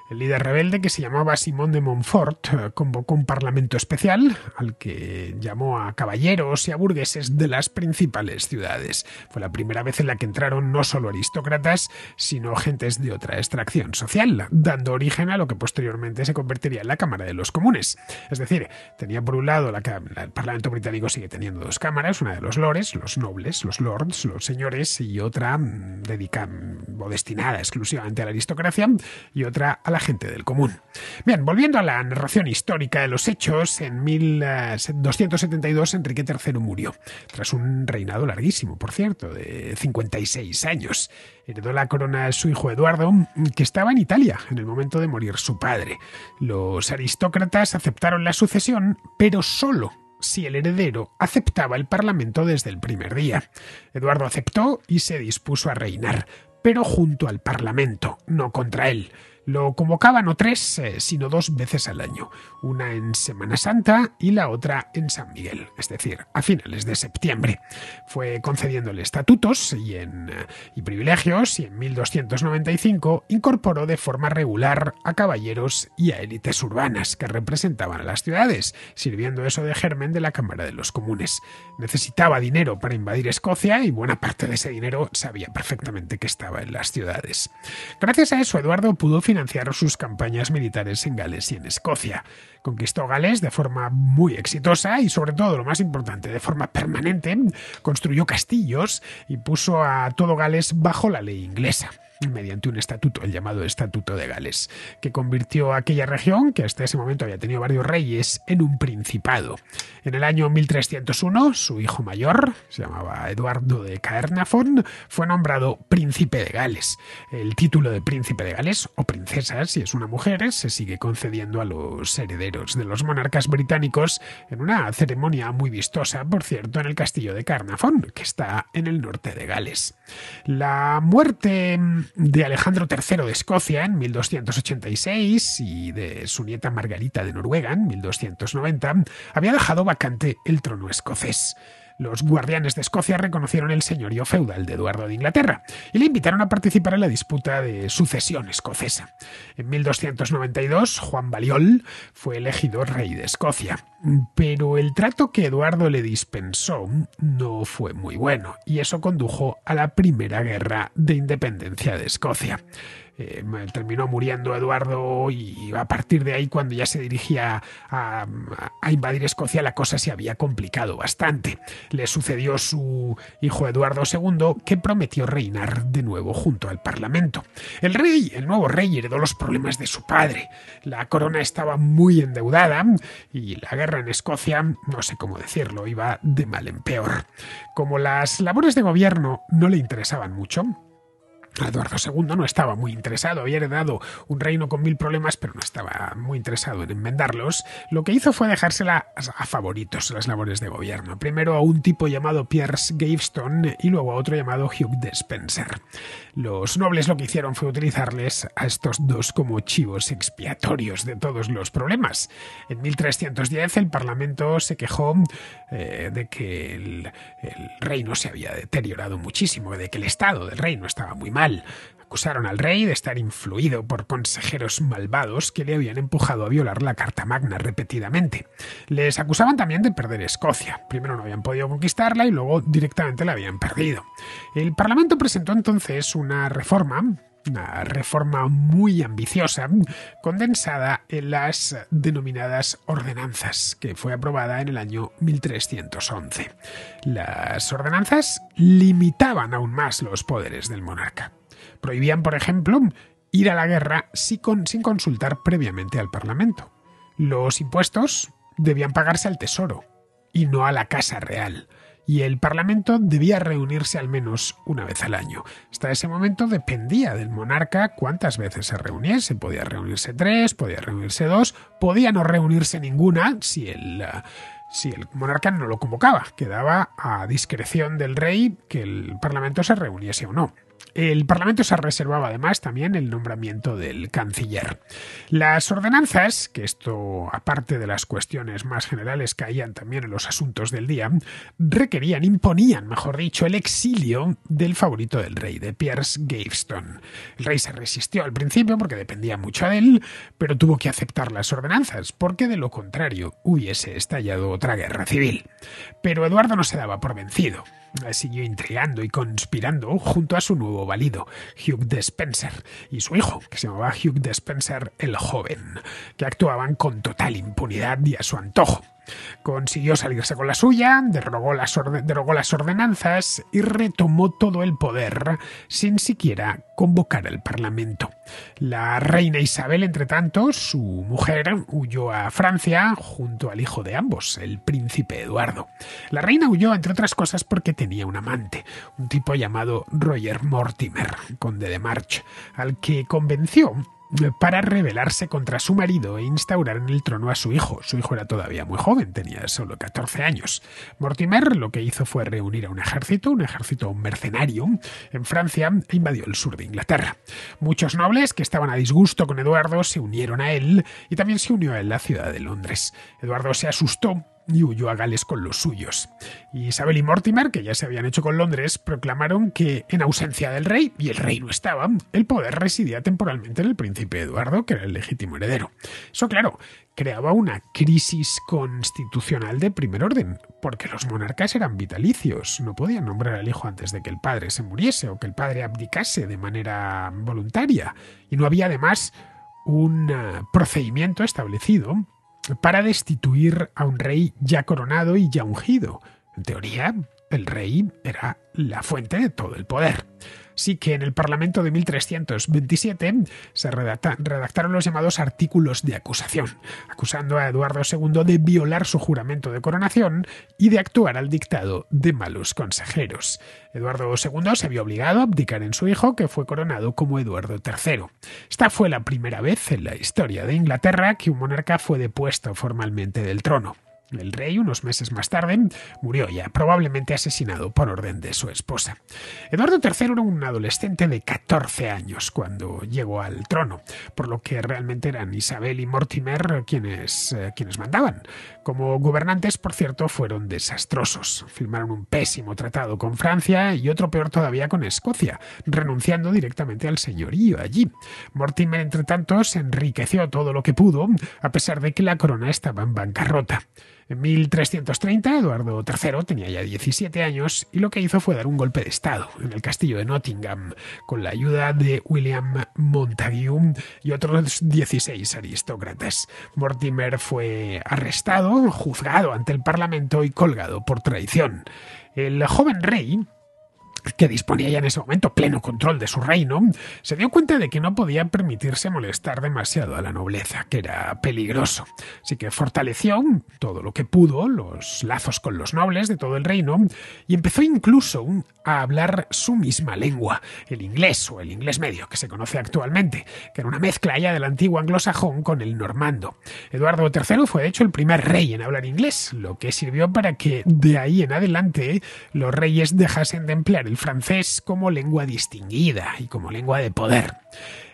El líder rebelde, que se llamaba Simón de Montfort, convocó un parlamento especial al que llamó a caballeros y a burgueses de las principales ciudades. Fue la primera vez en la que entraron no solo aristócratas, sino gentes de otra extracción social, dando origen a lo que posteriormente se convertiría en la Cámara de los Comunes. Es decir, tenía por un lado el Parlamento británico sigue teniendo 2 cámaras, una de los lores, los nobles, los lords, los señores, y otra destinada exclusivamente a la aristocracia, y otra a la gente del común. Bien, volviendo a la narración histórica de los hechos, en 1272 Enrique III murió, tras un reinado larguísimo, por cierto, de 56 años. Heredó la corona su hijo Eduardo, que estaba en Italia en el momento de morir su padre. Los aristócratas aceptaron la sucesión, pero solo si el heredero aceptaba el Parlamento desde el primer día. Eduardo aceptó y se dispuso a reinar, pero junto al Parlamento, no contra él. Lo convocaban no 3, sino 2 veces al año, una en Semana Santa y la otra en San Miguel, es decir, a finales de septiembre. Fue concediéndole estatutos y privilegios, y en 1295 incorporó de forma regular a caballeros y a élites urbanas que representaban a las ciudades, sirviendo eso de germen de la Cámara de los Comunes. Necesitaba dinero para invadir Escocia y buena parte de ese dinero sabía perfectamente que estaba en las ciudades. Gracias a eso, Eduardo pudo financiar sus campañas militares en Gales y en Escocia. Conquistó Gales de forma muy exitosa y, sobre todo, lo más importante, de forma permanente, construyó castillos y puso a todo Gales bajo la ley inglesa, mediante un estatuto, el llamado Estatuto de Gales, que convirtió a aquella región, que hasta ese momento había tenido varios reyes, en un principado. En el año 1301, su hijo mayor, se llamaba Eduardo de Caernarfon, fue nombrado príncipe de Gales. El título de príncipe de Gales, o princesa, si es una mujer, se sigue concediendo a los herederos de los monarcas británicos en una ceremonia muy vistosa, por cierto, en el castillo de Caernarfon, que está en el norte de Gales. La muerte de Alejandro III de Escocia en 1286 y de su nieta Margarita de Noruega en 1290 había dejado vacante el trono escocés. Los guardianes de Escocia reconocieron el señorío feudal de Eduardo de Inglaterra y le invitaron a participar en la disputa de sucesión escocesa. En 1292, Juan Balliol fue elegido rey de Escocia, pero el trato que Eduardo le dispensó no fue muy bueno, y eso condujo a la Primera Guerra de Independencia de Escocia. Terminó muriendo Eduardo, y a partir de ahí, cuando ya se dirigía a invadir Escocia, la cosa se había complicado bastante. Le sucedió su hijo Eduardo II, que prometió reinar de nuevo junto al Parlamento. El nuevo rey, heredó los problemas de su padre. La corona estaba muy endeudada y la guerra en Escocia, no sé cómo decirlo, iba de mal en peor. Como las labores de gobierno no le interesaban mucho, Eduardo II no estaba muy interesado, había heredado un reino con 1000 problemas, pero no estaba muy interesado en enmendarlos. Lo que hizo fue dejársela a favoritos las labores de gobierno. Primero a un tipo llamado Piers Gaveston y luego a otro llamado Hugh Despenser. Los nobles lo que hicieron fue utilizarles a estos dos como chivos expiatorios de todos los problemas. En 1310 el Parlamento se quejó de que el reino se había deteriorado muchísimo, de que el estado del reino estaba muy mal. Acusaron al rey de estar influido por consejeros malvados que le habían empujado a violar la Carta Magna repetidamente. Les acusaban también de perder Escocia. Primero no habían podido conquistarla y luego directamente la habían perdido. El Parlamento presentó entonces una reforma muy ambiciosa, condensada en las denominadas ordenanzas, que fue aprobada en el año 1311. Las ordenanzas limitaban aún más los poderes del monarca. Prohibían, por ejemplo, ir a la guerra sin consultar previamente al Parlamento. Los impuestos debían pagarse al tesoro y no a la Casa Real. Y el Parlamento debía reunirse al menos una vez al año. Hasta ese momento dependía del monarca cuántas veces se reuniese. Podía reunirse 3, podía reunirse 2, podía no reunirse ninguna si el monarca no lo convocaba. Quedaba a discreción del rey que el Parlamento se reuniese o no. El Parlamento se reservaba además también el nombramiento del canciller. Las ordenanzas, que esto aparte de las cuestiones más generales caían también en los asuntos del día, imponían, mejor dicho, el exilio del favorito del rey, de Piers Gaveston. El rey se resistió al principio porque dependía mucho de él, pero tuvo que aceptar las ordenanzas porque de lo contrario hubiese estallado otra guerra civil. Pero Eduardo no se daba por vencido. Siguió intrigando y conspirando junto a su nuevo valido, Hugh de Spencer, y su hijo, que se llamaba Hugh de Spencer el Joven, que actuaban con total impunidad y a su antojo. Consiguió salirse con la suya, derogó las ordenanzas y retomó todo el poder sin siquiera convocar al Parlamento. La reina Isabel, entre tanto, su mujer, huyó a Francia junto al hijo de ambos, el príncipe Eduardo. La reina huyó, entre otras cosas, porque tenía un amante, un tipo llamado Roger Mortimer, conde de March, al que convenció para rebelarse contra su marido e instaurar en el trono a su hijo. Su hijo era todavía muy joven, tenía solo 14 años. Mortimer lo que hizo fue reunir a un ejército mercenario, en Francia e invadió el sur de Inglaterra. Muchos nobles que estaban a disgusto con Eduardo se unieron a él y también se unió a él la ciudad de Londres. Eduardo se asustó y huyó a Gales con los suyos. Isabel y Mortimer, que ya se habían hecho con Londres, proclamaron que, en ausencia del rey, y el rey no estaba, el poder residía temporalmente en el príncipe Eduardo, que era el legítimo heredero. Eso, claro, creaba una crisis constitucional de primer orden, porque los monarcas eran vitalicios, no podían nombrar al hijo antes de que el padre se muriese o que el padre abdicase de manera voluntaria, y no había además un procedimiento establecido para destituir a un rey ya coronado y ya ungido. En teoría, el rey era la fuente de todo el poder. Así que en el Parlamento de 1327 se redactaron los llamados artículos de acusación, acusando a Eduardo II de violar su juramento de coronación y de actuar al dictado de malos consejeros. Eduardo II se vio obligado a abdicar en su hijo, que fue coronado como Eduardo III. Esta fue la primera vez en la historia de Inglaterra que un monarca fue depuesto formalmente del trono. El rey, unos meses más tarde, murió ya, probablemente asesinado por orden de su esposa. Eduardo III era un adolescente de 14 años cuando llegó al trono, por lo que realmente eran Isabel y Mortimer quienes mandaban. Como gobernantes, por cierto, fueron desastrosos. Firmaron un pésimo tratado con Francia y otro peor todavía con Escocia, renunciando directamente al señorío allí. Mortimer, entre tanto, se enriqueció todo lo que pudo, a pesar de que la corona estaba en bancarrota. En 1330, Eduardo III tenía ya 17 años y lo que hizo fue dar un golpe de estado en el castillo de Nottingham, con la ayuda de William Montagu y otros 16 aristócratas. Mortimer fue arrestado, juzgado ante el Parlamento y colgado por traición. El joven rey, que disponía ya en ese momento pleno control de su reino, se dio cuenta de que no podía permitirse molestar demasiado a la nobleza, que era peligroso. Así que fortaleció todo lo que pudo los lazos con los nobles de todo el reino y empezó incluso a hablar su misma lengua, el inglés o el inglés medio, que se conoce actualmente, que era una mezcla ya del antiguo anglosajón con el normando. Eduardo III fue de hecho el primer rey en hablar inglés, lo que sirvió para que de ahí en adelante los reyes dejasen de emplear el francés como lengua distinguida y como lengua de poder.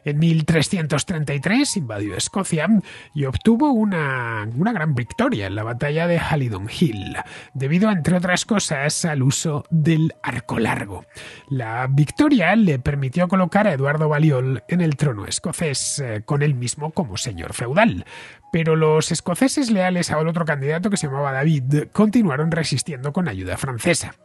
En 1333 invadió Escocia y obtuvo una gran victoria en la batalla de Halidon Hill, debido, entre otras cosas, al uso del arco largo. La victoria le permitió colocar a Eduardo Balliol en el trono escocés, con él mismo como señor feudal. Pero los escoceses leales al otro candidato, que se llamaba David, continuaron resistiendo con ayuda francesa.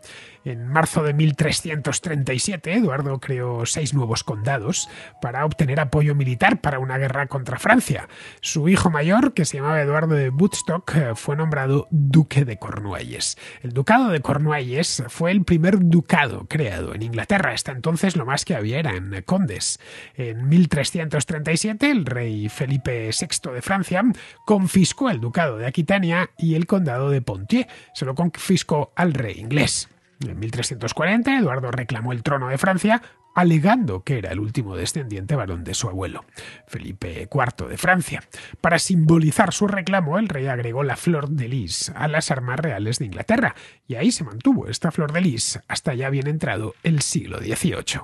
En marzo de 1337, Eduardo creó 6 nuevos condados para obtener apoyo militar para una guerra contra Francia. Su hijo mayor, que se llamaba Eduardo de Woodstock, fue nombrado duque de Cornualles. El ducado de Cornualles fue el primer ducado creado en Inglaterra. Hasta entonces lo más que había eran condes. En 1337, el rey Felipe VI de Francia confiscó el ducado de Aquitania y el condado de Poitiers. Se lo confiscó al rey inglés. En 1340, Eduardo reclamó el trono de Francia, alegando que era el último descendiente varón de su abuelo, Felipe IV de Francia. Para simbolizar su reclamo, el rey agregó la flor de lis a las armas reales de Inglaterra, y ahí se mantuvo esta flor de lis hasta ya bien entrado el siglo XVIII.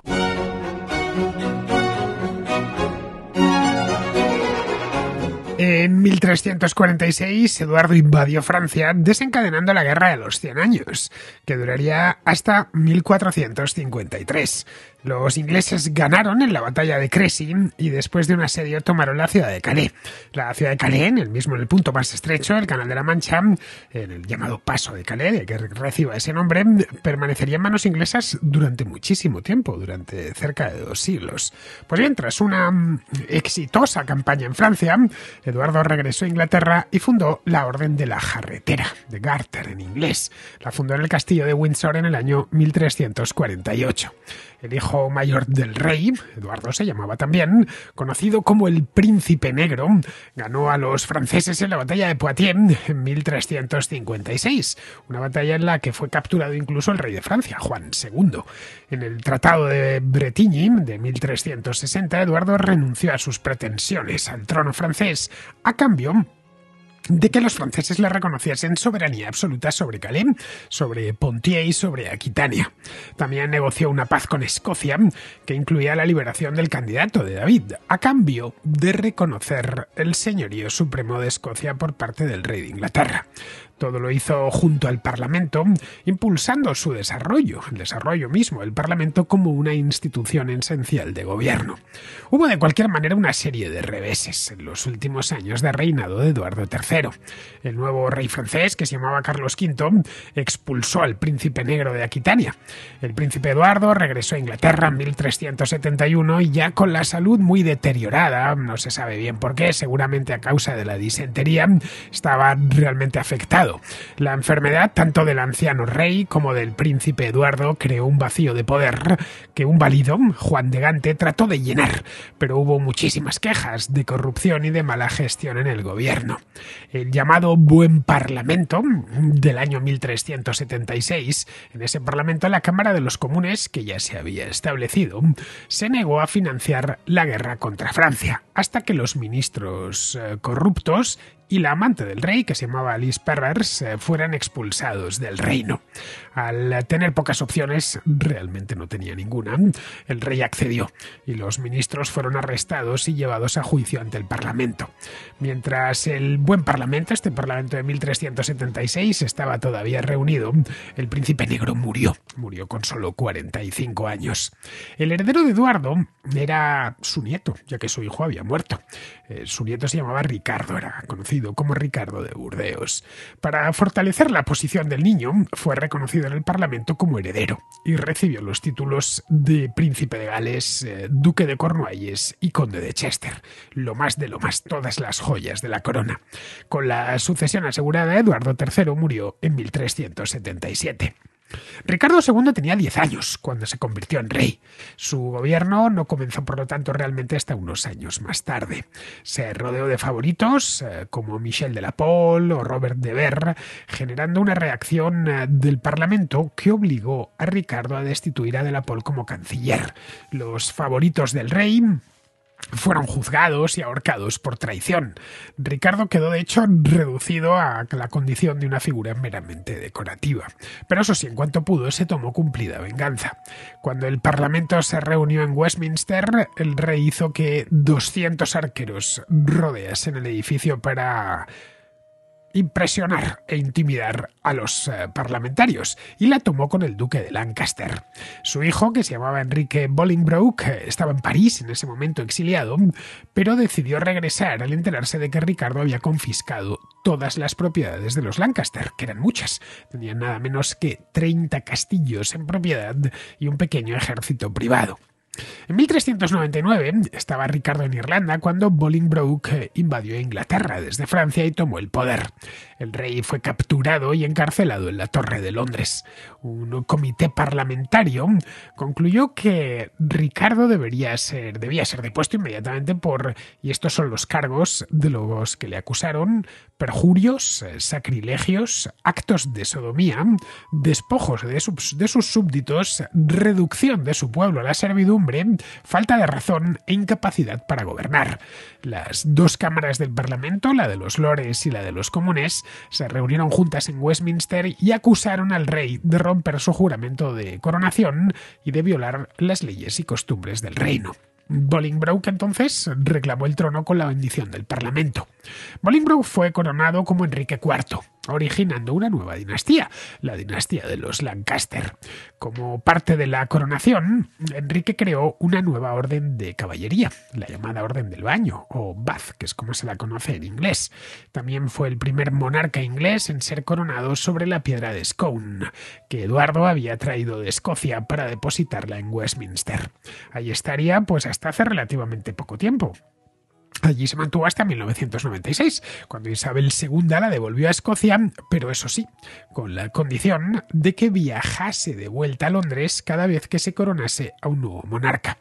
En 1346, Eduardo invadió Francia, desencadenando la Guerra de los 100 Años, que duraría hasta 1453. Los ingleses ganaron en la batalla de Crécy y después de un asedio tomaron la ciudad de Calais. La ciudad de Calais, en el punto más estrecho del Canal de la Mancha, en el llamado Paso de Calais, de que reciba ese nombre, permanecería en manos inglesas durante muchísimo tiempo, durante cerca de 2 siglos. Pues bien, tras una exitosa campaña en Francia, Eduardo regresó a Inglaterra y fundó la Orden de la Jarretera, de Garter en inglés. La fundó en el castillo de Windsor en el año 1348. El hijo mayor del rey, Eduardo se llamaba también, conocido como el Príncipe Negro, ganó a los franceses en la batalla de Poitiers en 1356, una batalla en la que fue capturado incluso el rey de Francia, Juan II. En el Tratado de Bretigny de 1360, Eduardo renunció a sus pretensiones al trono francés a cambio de que los franceses le reconociesen soberanía absoluta sobre Calais, sobre Poitiers y sobre Aquitania. También negoció una paz con Escocia que incluía la liberación del candidato de David, a cambio de reconocer el señorío supremo de Escocia por parte del rey de Inglaterra. Todo lo hizo junto al Parlamento, impulsando su desarrollo, el desarrollo mismo del Parlamento como una institución esencial de gobierno. Hubo de cualquier manera una serie de reveses en los últimos años de reinado de Eduardo III. El nuevo rey francés, que se llamaba Carlos V, expulsó al príncipe negro de Aquitania. El príncipe Eduardo regresó a Inglaterra en 1371 y ya con la salud muy deteriorada, no se sabe bien por qué, seguramente a causa de la disentería, estaba realmente afectado. La enfermedad tanto del anciano rey como del príncipe Eduardo creó un vacío de poder que un válido, Juan de Gante, trató de llenar, pero hubo muchísimas quejas de corrupción y de mala gestión en el gobierno. El llamado Buen Parlamento del año 1376, en ese parlamento la Cámara de los Comunes, que ya se había establecido, se negó a financiar la guerra contra Francia, hasta que los ministros corruptos y la amante del rey, que se llamaba Alice Pervers, fueran expulsados del reino. Al tener pocas opciones, realmente no tenía ninguna, el rey accedió y los ministros fueron arrestados y llevados a juicio ante el Parlamento. Mientras el Buen Parlamento, este Parlamento de 1376, estaba todavía reunido, el príncipe negro murió con solo 45 años. El heredero de Eduardo era su nieto, ya que su hijo había muerto. Su nieto se llamaba Ricardo, era conocido como Ricardo de Burdeos. Para fortalecer la posición del niño, fue reconocido en el Parlamento como heredero y recibió los títulos de Príncipe de Gales, Duque de Cornualles y Conde de Chester. Lo más de lo más, todas las joyas de la corona. Con la sucesión asegurada, Eduardo III murió en 1377. Ricardo II tenía 10 años cuando se convirtió en rey. Su gobierno no comenzó, por lo tanto, realmente hasta unos años más tarde. Se rodeó de favoritos como Michel de la Pole o Robert de Ver, generando una reacción del Parlamento que obligó a Ricardo a destituir a de la Pole como canciller. Los favoritos del rey fueron juzgados y ahorcados por traición. Ricardo quedó, de hecho, reducido a la condición de una figura meramente decorativa. Pero eso sí, en cuanto pudo, se tomó cumplida venganza. Cuando el Parlamento se reunió en Westminster, el rey hizo que 200 arqueros rodeasen el edificio para impresionar e intimidar a los parlamentarios, y la tomó con el duque de Lancaster. Su hijo, que se llamaba Enrique Bolingbroke, estaba en París en ese momento exiliado, pero decidió regresar al enterarse de que Ricardo había confiscado todas las propiedades de los Lancaster, que eran muchas. Tenían nada menos que 30 castillos en propiedad y un pequeño ejército privado. En 1399 estaba Ricardo en Irlanda cuando Bolingbroke invadió Inglaterra desde Francia y tomó el poder. El rey fue capturado y encarcelado en la Torre de Londres. Un comité parlamentario concluyó que Ricardo debía ser depuesto inmediatamente y estos son los cargos de los que le acusaron: perjurios, sacrilegios, actos de sodomía, despojos de sus súbditos, reducción de su pueblo a la servidumbre, falta de razón e incapacidad para gobernar. Las dos cámaras del Parlamento, la de los Lores y la de los Comunes, se reunieron juntas en Westminster y acusaron al rey de romper su juramento de coronación y de violar las leyes y costumbres del reino. Bolingbroke entonces reclamó el trono con la bendición del Parlamento. Bolingbroke fue coronado como Enrique IV, originando una nueva dinastía, la dinastía de los Lancaster. Como parte de la coronación, Enrique creó una nueva orden de caballería, la llamada Orden del Baño, o Bath, que es como se la conoce en inglés. También fue el primer monarca inglés en ser coronado sobre la piedra de Scone, que Eduardo había traído de Escocia para depositarla en Westminster. Allí estaría pues hasta hace relativamente poco tiempo. Allí se mantuvo hasta 1996, cuando Isabel II la devolvió a Escocia, pero eso sí, con la condición de que viajase de vuelta a Londres cada vez que se coronase a un nuevo monarca.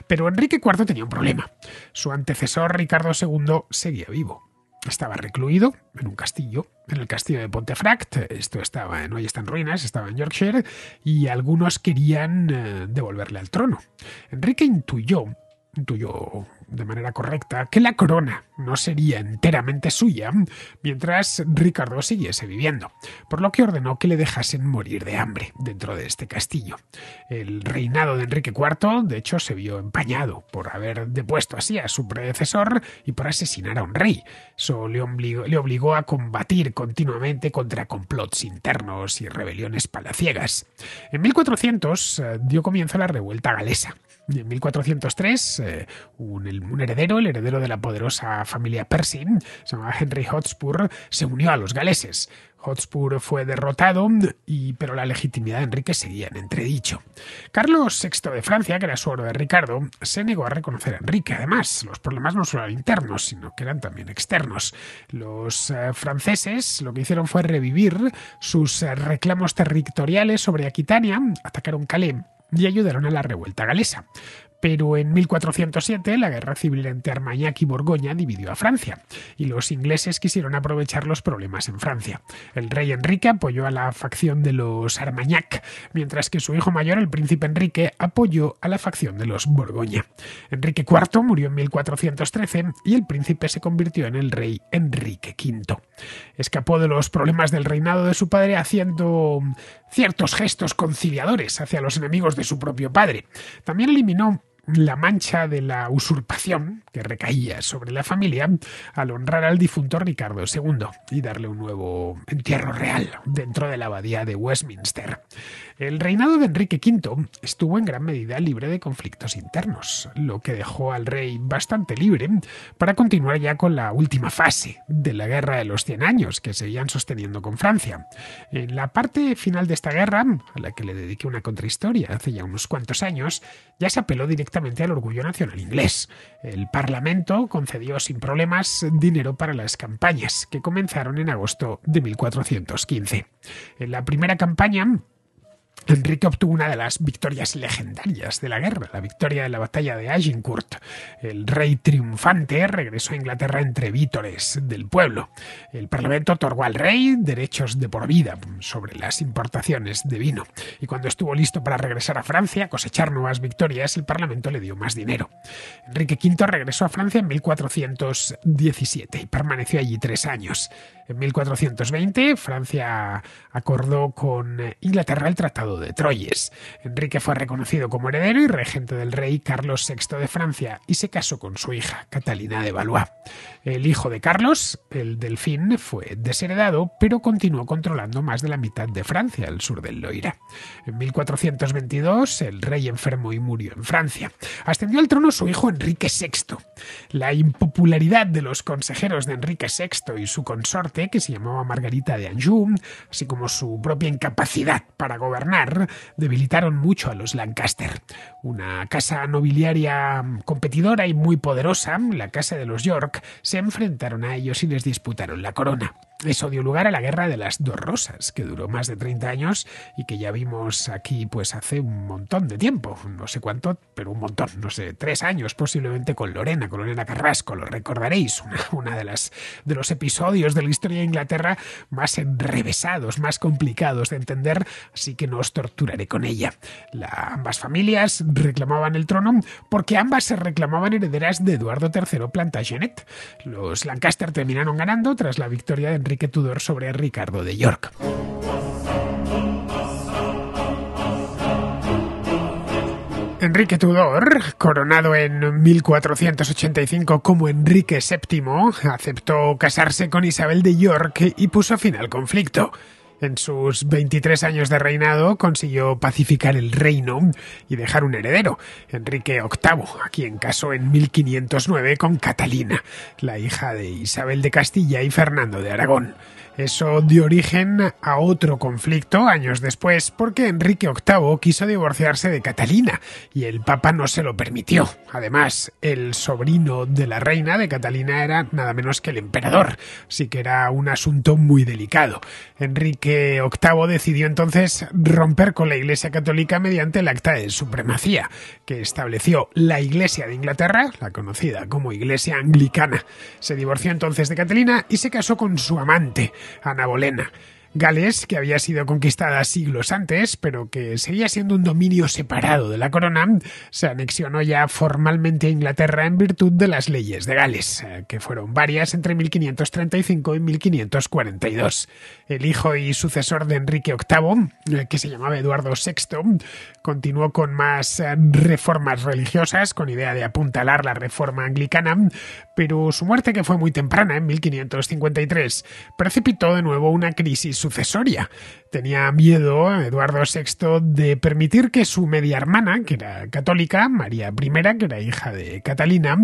Pero Enrique IV tenía un problema. Su antecesor, Ricardo II, seguía vivo. Estaba recluido en un castillo, en el castillo de Pontefract. Esto hoy está en ruinas, estaba en Yorkshire, y algunos querían devolverle al trono. Enrique intuyó de manera correcta que la corona no sería enteramente suya mientras Ricardo siguiese viviendo, por lo que ordenó que le dejasen morir de hambre dentro de este castillo. El reinado de Enrique IV, de hecho, se vio empañado por haber depuesto así a su predecesor y por asesinar a un rey. Eso le obligó a combatir continuamente contra complots internos y rebeliones palaciegas. En 1400 dio comienzo la revuelta galesa. En 1403, un heredero, el heredero de la poderosa familia Percy, se llamaba Henry Hotspur, se unió a los galeses. Hotspur fue derrotado, pero la legitimidad de Enrique seguía en entredicho. Carlos VI de Francia, que era suegro de Ricardo, se negó a reconocer a Enrique. Además, los problemas no solo eran internos, sino que eran también externos. Los franceses lo que hicieron fue revivir sus reclamos territoriales sobre Aquitania, atacaron Calais y ayudaron a la revuelta galesa. Pero en 1407 la guerra civil entre Armagnac y Borgoña dividió a Francia, y los ingleses quisieron aprovechar los problemas en Francia. El rey Enrique apoyó a la facción de los Armagnac, mientras que su hijo mayor, el príncipe Enrique, apoyó a la facción de los Borgoña. Enrique IV murió en 1413 y el príncipe se convirtió en el rey Enrique V. Escapó de los problemas del reinado de su padre haciendo ciertos gestos conciliadores hacia los enemigos de su propio padre. También eliminó la mancha de la usurpación que recaía sobre la familia al honrar al difunto Ricardo II y darle un nuevo entierro real dentro de la abadía de Westminster. El reinado de Enrique V estuvo en gran medida libre de conflictos internos, lo que dejó al rey bastante libre para continuar ya con la última fase de la Guerra de los 100 años que seguían sosteniendo con Francia. En la parte final de esta guerra, a la que le dediqué una contrahistoria hace ya unos cuantos años, ya se apeló directamente al orgullo nacional inglés. El Parlamento concedió sin problemas dinero para las campañas, que comenzaron en agosto de 1415. En la primera campaña, Enrique obtuvo una de las victorias legendarias de la guerra, la victoria de la batalla de Agincourt. El rey triunfante regresó a Inglaterra entre vítores del pueblo. El Parlamento otorgó al rey derechos de por vida sobre las importaciones de vino. Y cuando estuvo listo para regresar a Francia a cosechar nuevas victorias, el Parlamento le dio más dinero. Enrique V regresó a Francia en 1417 y permaneció allí 3 años. En 1420, Francia acordó con Inglaterra el Tratado de Troyes. Enrique fue reconocido como heredero y regente del rey Carlos VI de Francia y se casó con su hija, Catalina de Valois. El hijo de Carlos, el Delfín, fue desheredado, pero continuó controlando más de la mitad de Francia, al sur del Loira. En 1422, el rey enfermó y murió en Francia. Ascendió al trono su hijo Enrique VI. La impopularidad de los consejeros de Enrique VI y su consorte muerte, que se llamaba Margarita de Anjou, así como su propia incapacidad para gobernar, debilitaron mucho a los Lancaster. Una casa nobiliaria competidora y muy poderosa, la casa de los York, se enfrentaron a ellos y les disputaron la corona. Eso dio lugar a la Guerra de las Dos Rosas, que duró más de 30 años y que ya vimos aquí pues hace un montón de tiempo, no sé cuánto, pero un montón, no sé, 3 años posiblemente con Lorena Carrasco, lo recordaréis, una de los episodios de la historia de Inglaterra más enrevesados, más complicados de entender, así que no os torturaré con ella. Ambas familias reclamaban el trono porque ambas se reclamaban herederas de Eduardo III Plantagenet. Los Lancaster terminaron ganando tras la victoria de Enrique Tudor sobre Ricardo de York. Enrique Tudor, coronado en 1485 como Enrique VII, aceptó casarse con Isabel de York y puso fin al conflicto. En sus 23 años de reinado consiguió pacificar el reino y dejar un heredero, Enrique VIII, a quien casó en 1509 con Catalina, la hija de Isabel de Castilla y Fernando de Aragón. Eso dio origen a otro conflicto años después porque Enrique VIII quiso divorciarse de Catalina y el Papa no se lo permitió. Además, el sobrino de la reina de Catalina era nada menos que el emperador, así que era un asunto muy delicado. Enrique VIII decidió entonces romper con la Iglesia Católica mediante el Acta de Supremacía, que estableció la Iglesia de Inglaterra, la conocida como Iglesia Anglicana. Se divorció entonces de Catalina y se casó con su amante, Ana Bolena. Gales, que había sido conquistada siglos antes, pero que seguía siendo un dominio separado de la corona, se anexionó ya formalmente a Inglaterra en virtud de las leyes de Gales, que fueron varias entre 1535 y 1542. El hijo y sucesor de Enrique VIII, que se llamaba Eduardo VI, continuó con más reformas religiosas, con idea de apuntalar la reforma anglicana, pero su muerte, que fue muy temprana, en 1553, precipitó de nuevo una crisis sucesoria. Tenía miedo Eduardo VI de permitir que su media hermana, que era católica, María I, que era hija de Catalina,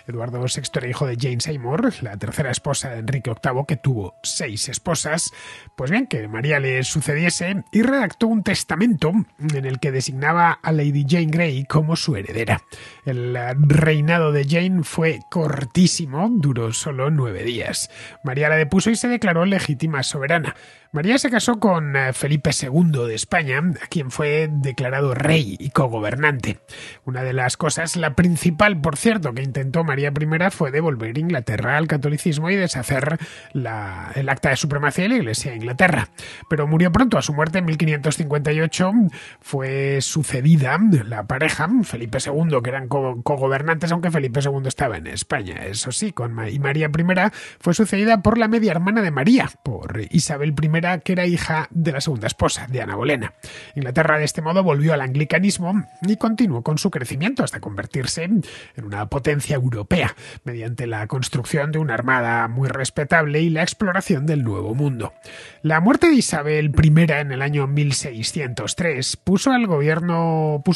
Eduardo VI era hijo de Jane Seymour, la tercera esposa de Enrique VIII, que tuvo 6 esposas, pues bien, que María le sucediese y redactó un testamento en el que designaba a Lady Jane Grey como su heredera. El reinado de Jane fue cortísimo, duró solo 9 días. María la depuso y se declaró legítima soberana. María se casó con Felipe II de España, a quien fue declarado rey y cogobernante. Una de las cosas, la principal, por cierto, que intentó María I fue devolver Inglaterra al catolicismo y deshacer el Acta de Supremacía de la Iglesia de Inglaterra. Pero murió pronto. A su muerte en 1558 fue sucedida la pareja, Felipe II, que eran cogobernantes, aunque Felipe II estaba en España, eso sí, y María I fue sucedida por la media hermana de María, por Isabel I, que era hija de la segunda esposa, de Ana Bolena. Inglaterra de este modo volvió al anglicanismo y continuó con su crecimiento hasta convertirse en una potencia europea, mediante la construcción de una armada muy respetable y la exploración del Nuevo Mundo. La muerte de Isabel I en el año 1603 puso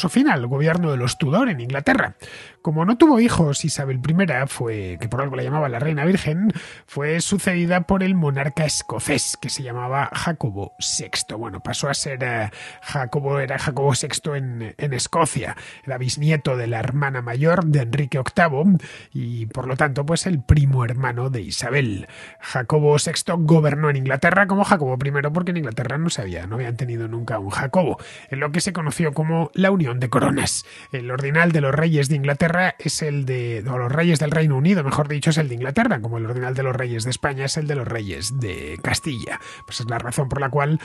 fin al gobierno de los Tudor en Inglaterra. Como no tuvo hijos, Isabel I, que por algo la llamaba la Reina Virgen, fue sucedida por el monarca escocés, que se llamaba Jacobo VI. Bueno, pasó a ser Jacobo VI en Escocia. Era bisnieto de la hermana mayor de Enrique VIII y, por lo tanto, pues el primo hermano de Isabel. Jacobo VI gobernó en Inglaterra como Jacobo I porque en Inglaterra no habían tenido nunca un Jacobo, en lo que se conoció como la Unión de Coronas. El ordinal de los reyes de Inglaterra es los reyes del Reino Unido, mejor dicho, es el de Inglaterra, como el ordinal de los reyes de España es el de los reyes de Castilla. Pues es la razón por la cual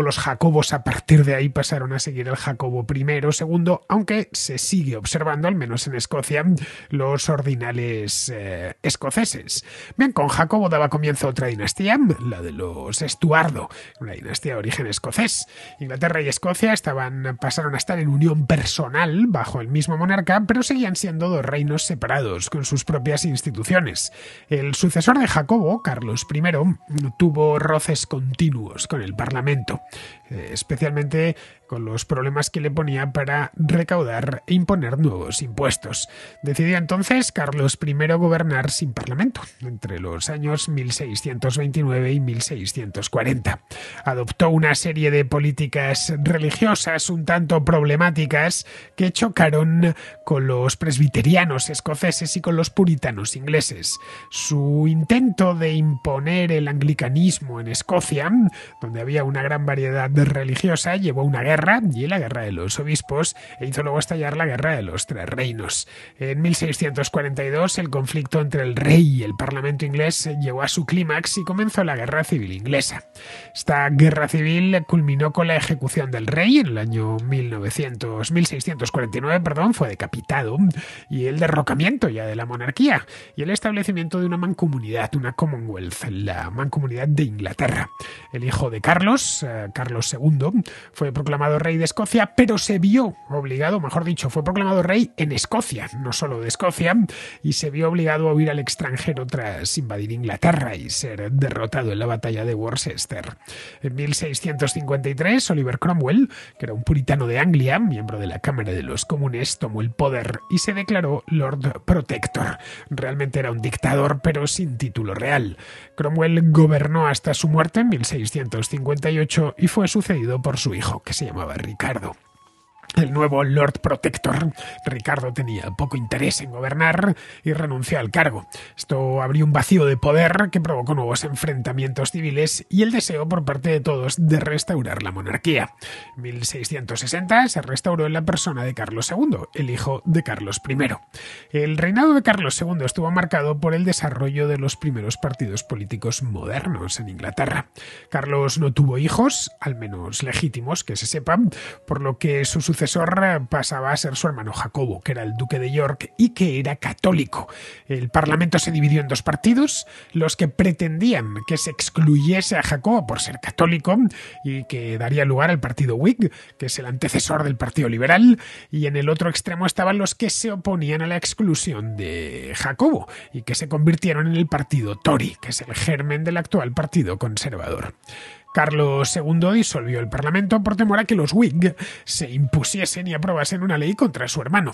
los Jacobos a partir de ahí pasaron a seguir el Jacobo I, II, aunque se sigue observando, al menos en Escocia, los ordinales escoceses. Bien, con Jacobo daba comienzo otra dinastía, la de los Estuardo, una dinastía de origen escocés. Inglaterra y Escocia pasaron a estar en unión personal bajo el mismo monarca, pero seguían siendo 2 reinos separados, con sus propias instituciones. El sucesor de Jacobo, Carlos I, tuvo roces continuos con el Parlamento, especialmente con los problemas que le ponía para recaudar e imponer nuevos impuestos. Decidió entonces Carlos I gobernar sin parlamento entre los años 1629 y 1640. Adoptó una serie de políticas religiosas un tanto problemáticas que chocaron con los presbiterianos escoceses y con los puritanos ingleses. Su intento de imponer el anglicanismo en Escocia, donde había una gran variedad religiosa, llevó a una guerra, y la guerra de los obispos, e hizo luego estallar la guerra de los Tres Reinos. En 1642 el conflicto entre el rey y el parlamento inglés llegó a su clímax y comenzó la guerra civil inglesa. Esta guerra civil culminó con la ejecución del rey en el año 1649, fue decapitado, y el derrocamiento ya de la monarquía y el establecimiento de una mancomunidad, una Commonwealth, la mancomunidad de Inglaterra. El hijo de Carlos, Carlos II, fue proclamado rey de Escocia, pero se vio obligado, mejor dicho, fue proclamado rey en Escocia, no solo de Escocia, y se vio obligado a huir al extranjero tras invadir Inglaterra y ser derrotado en la batalla de Worcester. En 1653, Oliver Cromwell, que era un puritano de Anglia, miembro de la Cámara de los Comunes, tomó el poder y se declaró Lord Protector. Realmente era un dictador, pero sin título real. Cromwell gobernó hasta su muerte en 1658 y fue sucedido por su hijo, que se llamaba Ricardo. El nuevo Lord Protector, Ricardo, tenía poco interés en gobernar y renunció al cargo. Esto abrió un vacío de poder que provocó nuevos enfrentamientos civiles y el deseo por parte de todos de restaurar la monarquía. En 1660 se restauró en la persona de Carlos II, el hijo de Carlos I. El reinado de Carlos II estuvo marcado por el desarrollo de los primeros partidos políticos modernos en Inglaterra. Carlos no tuvo hijos, al menos legítimos, que se sepa, por lo que su sucesor pasaba a ser su hermano Jacobo, que era el duque de York y que era católico. El parlamento se dividió en dos partidos, los que pretendían que se excluyese a Jacobo por ser católico y que daría lugar al partido Whig, que es el antecesor del Partido Liberal, y en el otro extremo estaban los que se oponían a la exclusión de Jacobo y que se convirtieron en el partido Tory, que es el germen del actual Partido Conservador. Carlos II disolvió el Parlamento por temor a que los Whig se impusiesen y aprobasen una ley contra su hermano.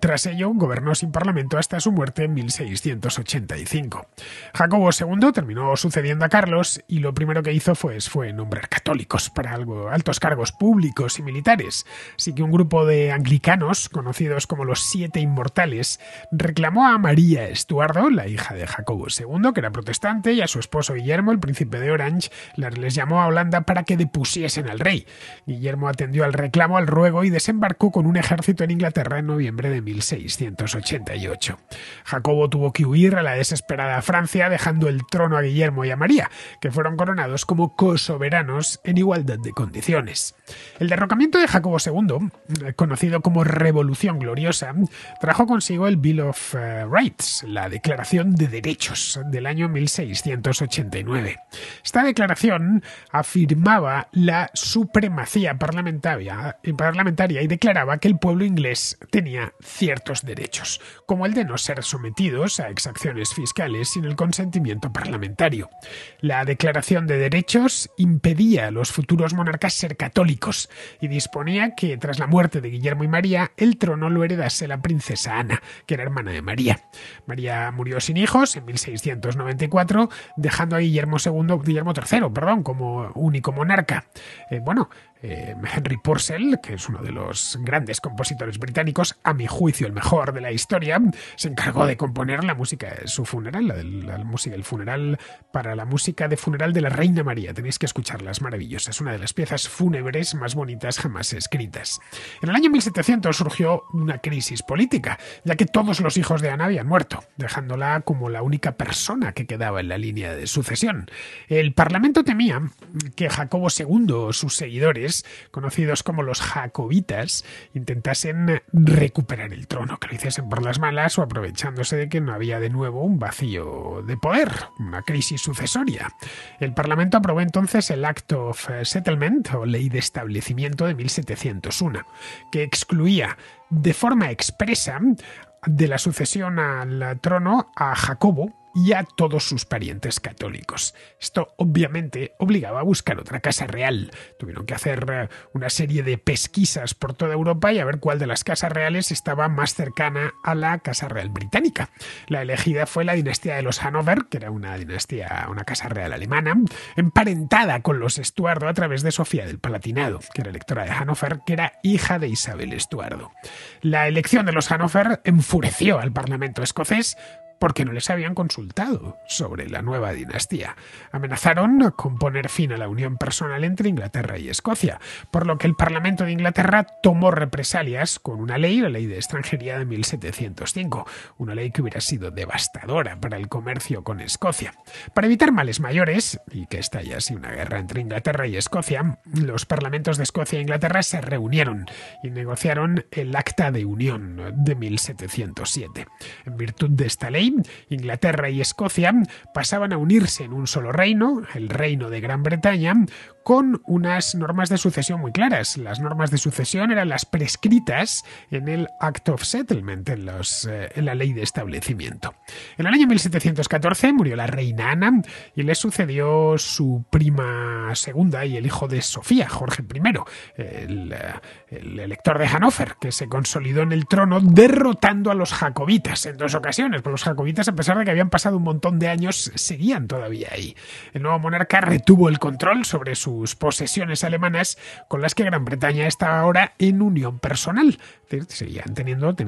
Tras ello, gobernó sin Parlamento hasta su muerte en 1685. Jacobo II terminó sucediendo a Carlos y lo primero que hizo fue nombrar católicos para altos cargos públicos y militares. Así que un grupo de anglicanos, conocidos como los Siete Inmortales, reclamó a María Estuardo, la hija de Jacobo II, que era protestante, y a su esposo Guillermo, el príncipe de Orange, les llamó a Holanda para que depusiesen al rey. Guillermo atendió al reclamo, al ruego, y desembarcó con un ejército en Inglaterra en noviembre de 1688. Jacobo tuvo que huir a la desesperada Francia, dejando el trono a Guillermo y a María, que fueron coronados como cosoberanos en igualdad de condiciones. El derrocamiento de Jacobo II, conocido como Revolución Gloriosa, trajo consigo el Bill of Rights, la Declaración de Derechos del año 1689. Esta declaración afirmaba la supremacía parlamentaria y declaraba que el pueblo inglés tenía ciertos derechos, como el de no ser sometidos a exacciones fiscales sin el consentimiento parlamentario. La Declaración de Derechos impedía a los futuros monarcas ser católicos y disponía que, tras la muerte de Guillermo y María, el trono lo heredase la princesa Ana, que era hermana de María. María murió sin hijos en 1694, dejando a Guillermo III, como único monarca. Henry Purcell, que es uno de los grandes compositores británicos, a mi juicio el mejor de la historia, se encargó de componer la música de su funeral, la música del funeral, para la música de funeral de la Reina María. Tenéis que escucharla, es maravillosa, es una de las piezas fúnebres más bonitas jamás escritas. En el año 1700 surgió una crisis política, ya que todos los hijos de Ana habían muerto, dejándola como la única persona que quedaba en la línea de sucesión. El Parlamento temía que Jacobo II o sus seguidores, conocidos como los jacobitas, intentasen recuperar el trono, que lo hiciesen por las malas o aprovechándose de que no había de nuevo un vacío de poder, una crisis sucesoria. El Parlamento aprobó entonces el Act of Settlement, o Ley de Establecimiento de 1701, que excluía de forma expresa de la sucesión al trono a Jacobo y a todos sus parientes católicos. Esto obviamente obligaba a buscar otra casa real. Tuvieron que hacer una serie de pesquisas por toda Europa y a ver cuál de las casas reales estaba más cercana a la Casa Real británica. La elegida fue la dinastía de los Hanover, que era una casa real alemana, emparentada con los Estuardo a través de Sofía del Palatinado, que era electora de Hannover, que era hija de Isabel Estuardo. La elección de los Hanover enfureció al Parlamento escocés porque no les habían consultado sobre la nueva dinastía. Amenazaron con poner fin a la unión personal entre Inglaterra y Escocia, por lo que el Parlamento de Inglaterra tomó represalias con una ley, la Ley de Extranjería de 1705, una ley que hubiera sido devastadora para el comercio con Escocia. Para evitar males mayores, y que estallase una guerra entre Inglaterra y Escocia, los parlamentos de Escocia e Inglaterra se reunieron y negociaron el Acta de Unión de 1707. En virtud de esta ley, Inglaterra y Escocia pasaban a unirse en un solo reino, el Reino de Gran Bretaña, con unas normas de sucesión muy claras. Las normas de sucesión eran las prescritas en el Act of Settlement, en la ley de establecimiento. En el año 1714 murió la reina Ana y le sucedió su prima segunda y el hijo de Sofía, Jorge I, el elector de Hannover, que se consolidó en el trono derrotando a los jacobitas en 2 ocasiones. Pero los jacobitas, a pesar de que habían pasado un montón de años, seguían todavía ahí. El nuevo monarca retuvo el control sobre sus posesiones alemanas, con las que Gran Bretaña estaba ahora en unión personal. Es decir,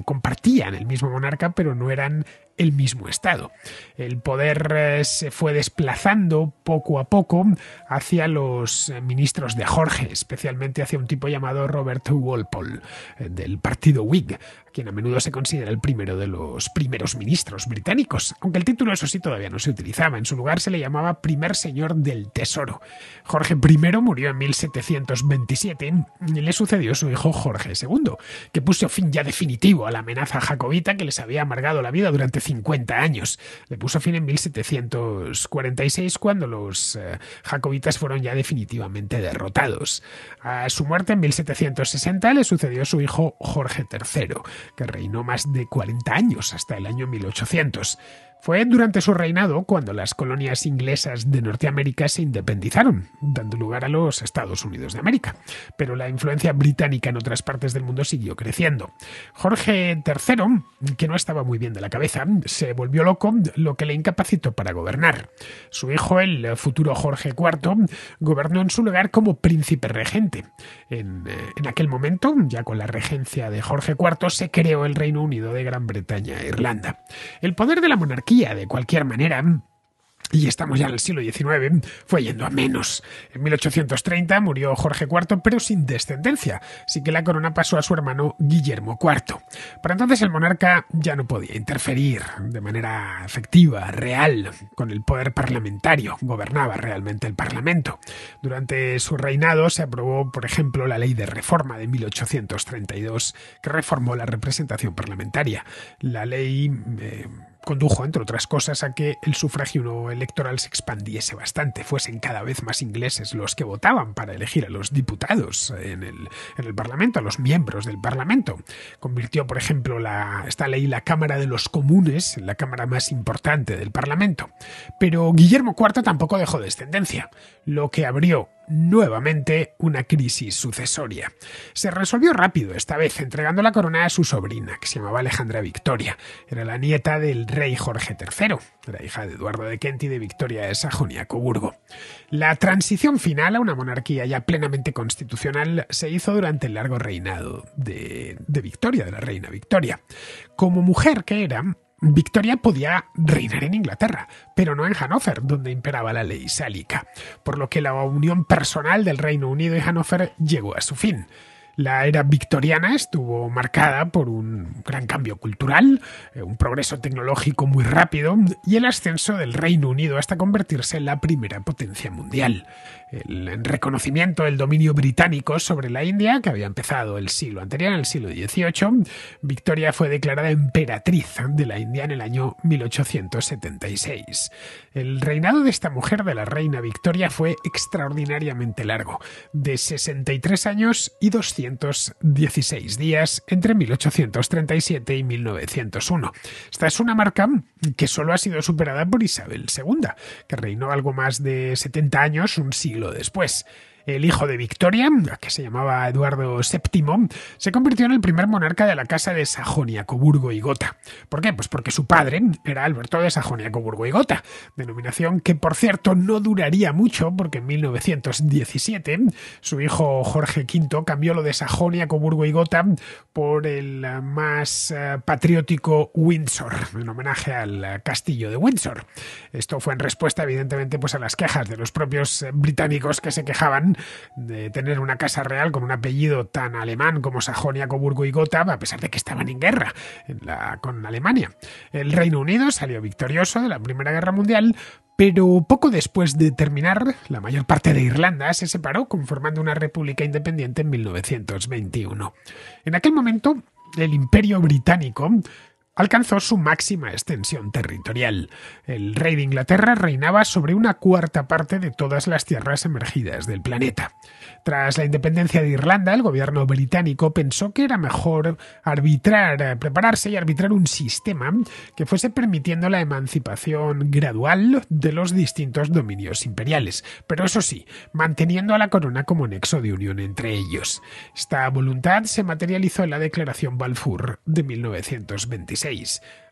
compartían el mismo monarca, pero no eran el mismo estado. El poder se fue desplazando poco a poco hacia los ministros de Jorge, especialmente hacia un tipo llamado Robert Walpole, del partido Whig, quien a menudo se considera el primero de los primeros ministros británicos, aunque el título, eso sí, todavía no se utilizaba. En su lugar se le llamaba primer señor del tesoro. Jorge I murió en 1727 y le sucedió su hijo Jorge II, que puso fin ya definitivo a la amenaza jacobita que les había amargado la vida durante 50 años. Le puso fin en 1746, cuando los jacobitas fueron ya definitivamente derrotados. A su muerte en 1760 le sucedió su hijo Jorge III, que reinó más de 40 años, hasta el año 1800. Fue durante su reinado cuando las colonias inglesas de Norteamérica se independizaron, dando lugar a los Estados Unidos de América. Pero la influencia británica en otras partes del mundo siguió creciendo. Jorge III, que no estaba muy bien de la cabeza, se volvió loco, lo que le incapacitó para gobernar. Su hijo, el futuro Jorge IV, gobernó en su lugar como príncipe regente. En aquel momento, ya con la regencia de Jorge IV, se creó el Reino Unido de Gran Bretaña e Irlanda. El poder de la monarquía, de cualquier manera, y estamos ya en el siglo XIX, fue yendo a menos. En 1830 murió Jorge IV, pero sin descendencia, así que la corona pasó a su hermano Guillermo IV. Para entonces el monarca ya no podía interferir de manera efectiva, real, con el poder parlamentario. Gobernaba realmente el Parlamento. Durante su reinado se aprobó, por ejemplo, la Ley de Reforma de 1832, que reformó la representación parlamentaria. La ley condujo, entre otras cosas, a que el sufragio electoral se expandiese bastante. Fuesen cada vez más ingleses los que votaban para elegir a los diputados en el Parlamento, a los miembros del Parlamento. Convirtió, por ejemplo, esta ley la Cámara de los Comunes en la cámara más importante del Parlamento. Pero Guillermo IV tampoco dejó descendencia, lo que abrió nuevamente una crisis sucesoria. Se resolvió rápido, esta vez entregando la corona a su sobrina, que se llamaba Alejandra Victoria. Era la nieta del rey Jorge III, era hija de Eduardo de Kent y de Victoria de Sajonia-Coburgo. La transición final a una monarquía ya plenamente constitucional se hizo durante el largo reinado de Victoria, de la reina Victoria. Como mujer que era, Victoria podía reinar en Inglaterra, pero no en Hannover, donde imperaba la ley sálica, por lo que la unión personal del Reino Unido y Hannover llegó a su fin. La era victoriana estuvo marcada por un gran cambio cultural, un progreso tecnológico muy rápido y el ascenso del Reino Unido hasta convertirse en la primera potencia mundial. el reconocimiento del dominio británico sobre la India, que había empezado el siglo anterior, en el siglo XVIII, Victoria fue declarada emperatriz de la India en el año 1876. El reinado de esta mujer, de la reina Victoria, fue extraordinariamente largo, de 63 años y 216 días entre 1837 y 1901. Esta es una marca que solo ha sido superada por Isabel II, que reinó algo más de 70 años, un siglo después. El hijo de Victoria, que se llamaba Eduardo VII, se convirtió en el primer monarca de la casa de Sajonia, Coburgo y Gotha. ¿Por qué? Pues porque su padre era Alberto de Sajonia, Coburgo y Gotha, denominación que, por cierto, no duraría mucho, porque en 1917 su hijo Jorge V cambió lo de Sajonia, Coburgo y Gotha por el más patriótico Windsor, en homenaje al castillo de Windsor. Esto fue en respuesta, evidentemente, pues a las quejas de los propios británicos, que se quejaban de tener una casa real con un apellido tan alemán como Sajonia, Coburgo y Gotha, a pesar de que estaban en guerra con Alemania. El Reino Unido salió victorioso de la Primera Guerra Mundial, pero poco después de terminar, la mayor parte de Irlanda se separó, conformando una república independiente en 1921. En aquel momento, el Imperio Británico alcanzó su máxima extensión territorial. El rey de Inglaterra reinaba sobre una cuarta parte de todas las tierras emergidas del planeta. Tras la independencia de Irlanda, el gobierno británico pensó que era mejor prepararse y arbitrar un sistema que fuese permitiendo la emancipación gradual de los distintos dominios imperiales, pero eso sí, manteniendo a la corona como nexo de unión entre ellos. Esta voluntad se materializó en la Declaración Balfour de 1926.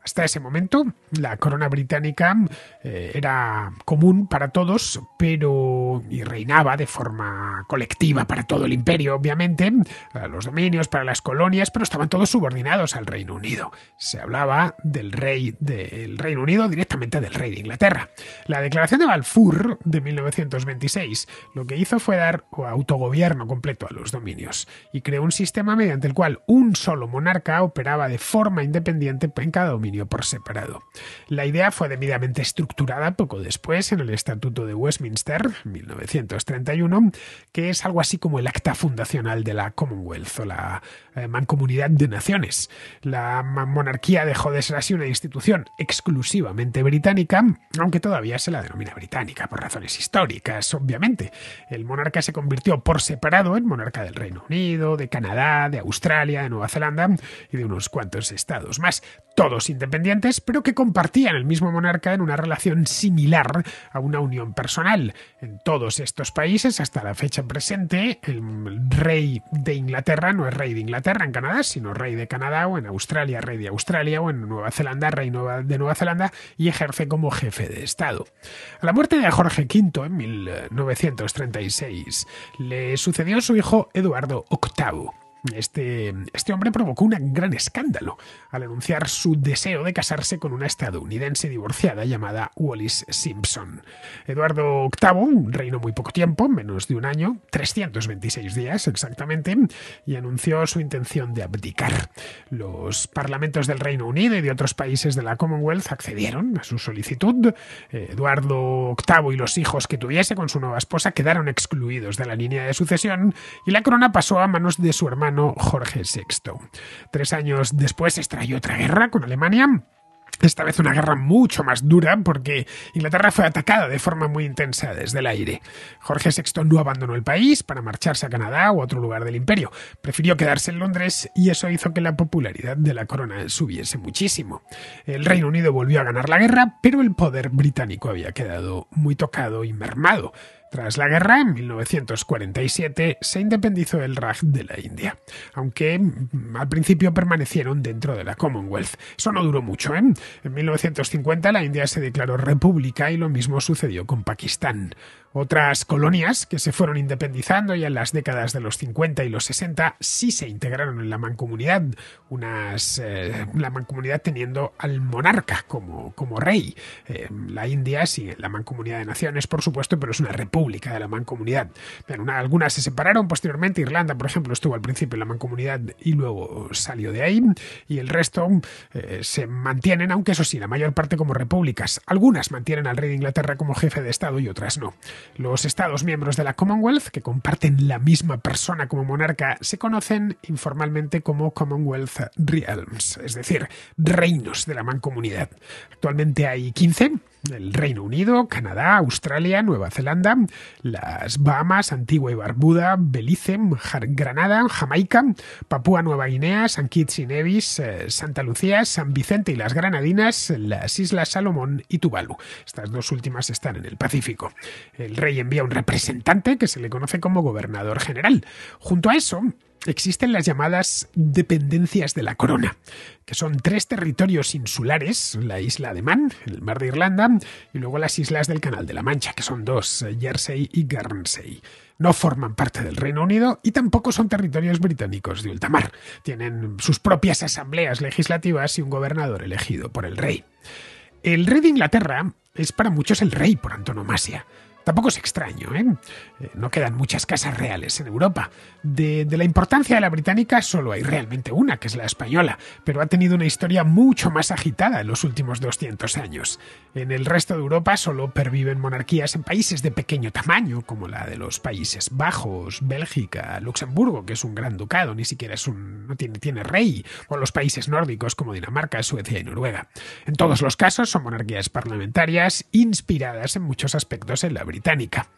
Hasta ese momento, la corona británica era común para todos, y reinaba de forma colectiva para todo el imperio, obviamente, para los dominios, para las colonias, pero estaban todos subordinados al Reino Unido. Se hablaba del rey del Reino Unido, directamente del rey de Inglaterra. La Declaración de Balfour de 1926 lo que hizo fue dar autogobierno completo a los dominios y creó un sistema mediante el cual un solo monarca operaba de forma independiente en cada dominio por separado. La idea fue debidamente estructurada poco después en el Estatuto de Westminster, 1931, que es algo así como el acta fundacional de la Commonwealth o la Mancomunidad de Naciones. La monarquía dejó de ser así una institución exclusivamente británica, aunque todavía se la denomina británica por razones históricas, obviamente. El monarca se convirtió por separado en monarca del Reino Unido, de Canadá, de Australia, de Nueva Zelanda y de unos cuantos estados más, todos independientes, pero que compartían el mismo monarca en una relación similar a una unión personal. En todos estos países, hasta la fecha presente, el rey de Inglaterra no es rey de Inglaterra en Canadá, sino rey de Canadá, o en Australia, rey de Australia, o en Nueva Zelanda, rey de Nueva Zelanda, y ejerce como jefe de Estado. A la muerte de Jorge V en 1936, le sucedió su hijo Eduardo VIII. Este hombre provocó un gran escándalo al anunciar su deseo de casarse con una estadounidense divorciada llamada Wallis Simpson. Eduardo VIII reinó muy poco tiempo, menos de un año, 326 días exactamente, y anunció su intención de abdicar. Los parlamentos del Reino Unido y de otros países de la Commonwealth accedieron a su solicitud. Eduardo VIII y los hijos que tuviese con su nueva esposa quedaron excluidos de la línea de sucesión y la corona pasó a manos de su hermano Jorge VI. 3 años después estalló otra guerra con Alemania. Esta vez una guerra mucho más dura porque Inglaterra fue atacada de forma muy intensa desde el aire. Jorge VI no abandonó el país para marcharse a Canadá o a otro lugar del imperio. Prefirió quedarse en Londres y eso hizo que la popularidad de la corona subiese muchísimo. El Reino Unido volvió a ganar la guerra, pero el poder británico había quedado muy tocado y mermado. Tras la guerra, en 1947, se independizó el Raj de la India, aunque al principio permanecieron dentro de la Commonwealth. Eso no duró mucho, ¿eh? En 1950 la India se declaró república y lo mismo sucedió con Pakistán. Otras colonias que se fueron independizando ya en las décadas de los 50 y los 60 sí se integraron en la mancomunidad, la mancomunidad teniendo al monarca como rey. La India sí, la mancomunidad de naciones, por supuesto, pero es una república de la mancomunidad. Algunas se separaron posteriormente. Irlanda, por ejemplo, estuvo al principio en la mancomunidad y luego salió de ahí, y el resto se mantienen, aunque eso sí, la mayor parte como repúblicas. Algunas mantienen al rey de Inglaterra como jefe de Estado y otras no. Los estados miembros de la Commonwealth, que comparten la misma persona como monarca, se conocen informalmente como Commonwealth Realms, es decir, reinos de la mancomunidad. Actualmente hay 15: el Reino Unido, Canadá, Australia, Nueva Zelanda, las Bahamas, Antigua y Barbuda, Belice, Granada, Jamaica, Papúa Nueva Guinea, San Kitts y Nevis, Santa Lucía, San Vicente y las Granadinas, las Islas Salomón y Tuvalu. Estas dos últimas están en el Pacífico. El rey envía un representante que se le conoce como gobernador general. Junto a eso, existen las llamadas dependencias de la corona, que son 3 territorios insulares: la isla de Man, el mar de Irlanda, y luego las islas del Canal de la Mancha, que son 2, Jersey y Guernsey. No forman parte del Reino Unido y tampoco son territorios británicos de ultramar. Tienen sus propias asambleas legislativas y un gobernador elegido por el rey. El rey de Inglaterra es para muchos el rey por antonomasia. Tampoco es extraño, ¿eh? No quedan muchas casas reales en Europa. De la importancia de la británica solo hay realmente una, que es la española, pero ha tenido una historia mucho más agitada en los últimos 200 años. En el resto de Europa solo perviven monarquías en países de pequeño tamaño, como la de los Países Bajos, Bélgica, Luxemburgo, que es un gran ducado, ni siquiera no tiene rey, o los países nórdicos como Dinamarca, Suecia y Noruega. En todos los casos son monarquías parlamentarias inspiradas en muchos aspectos en la británica.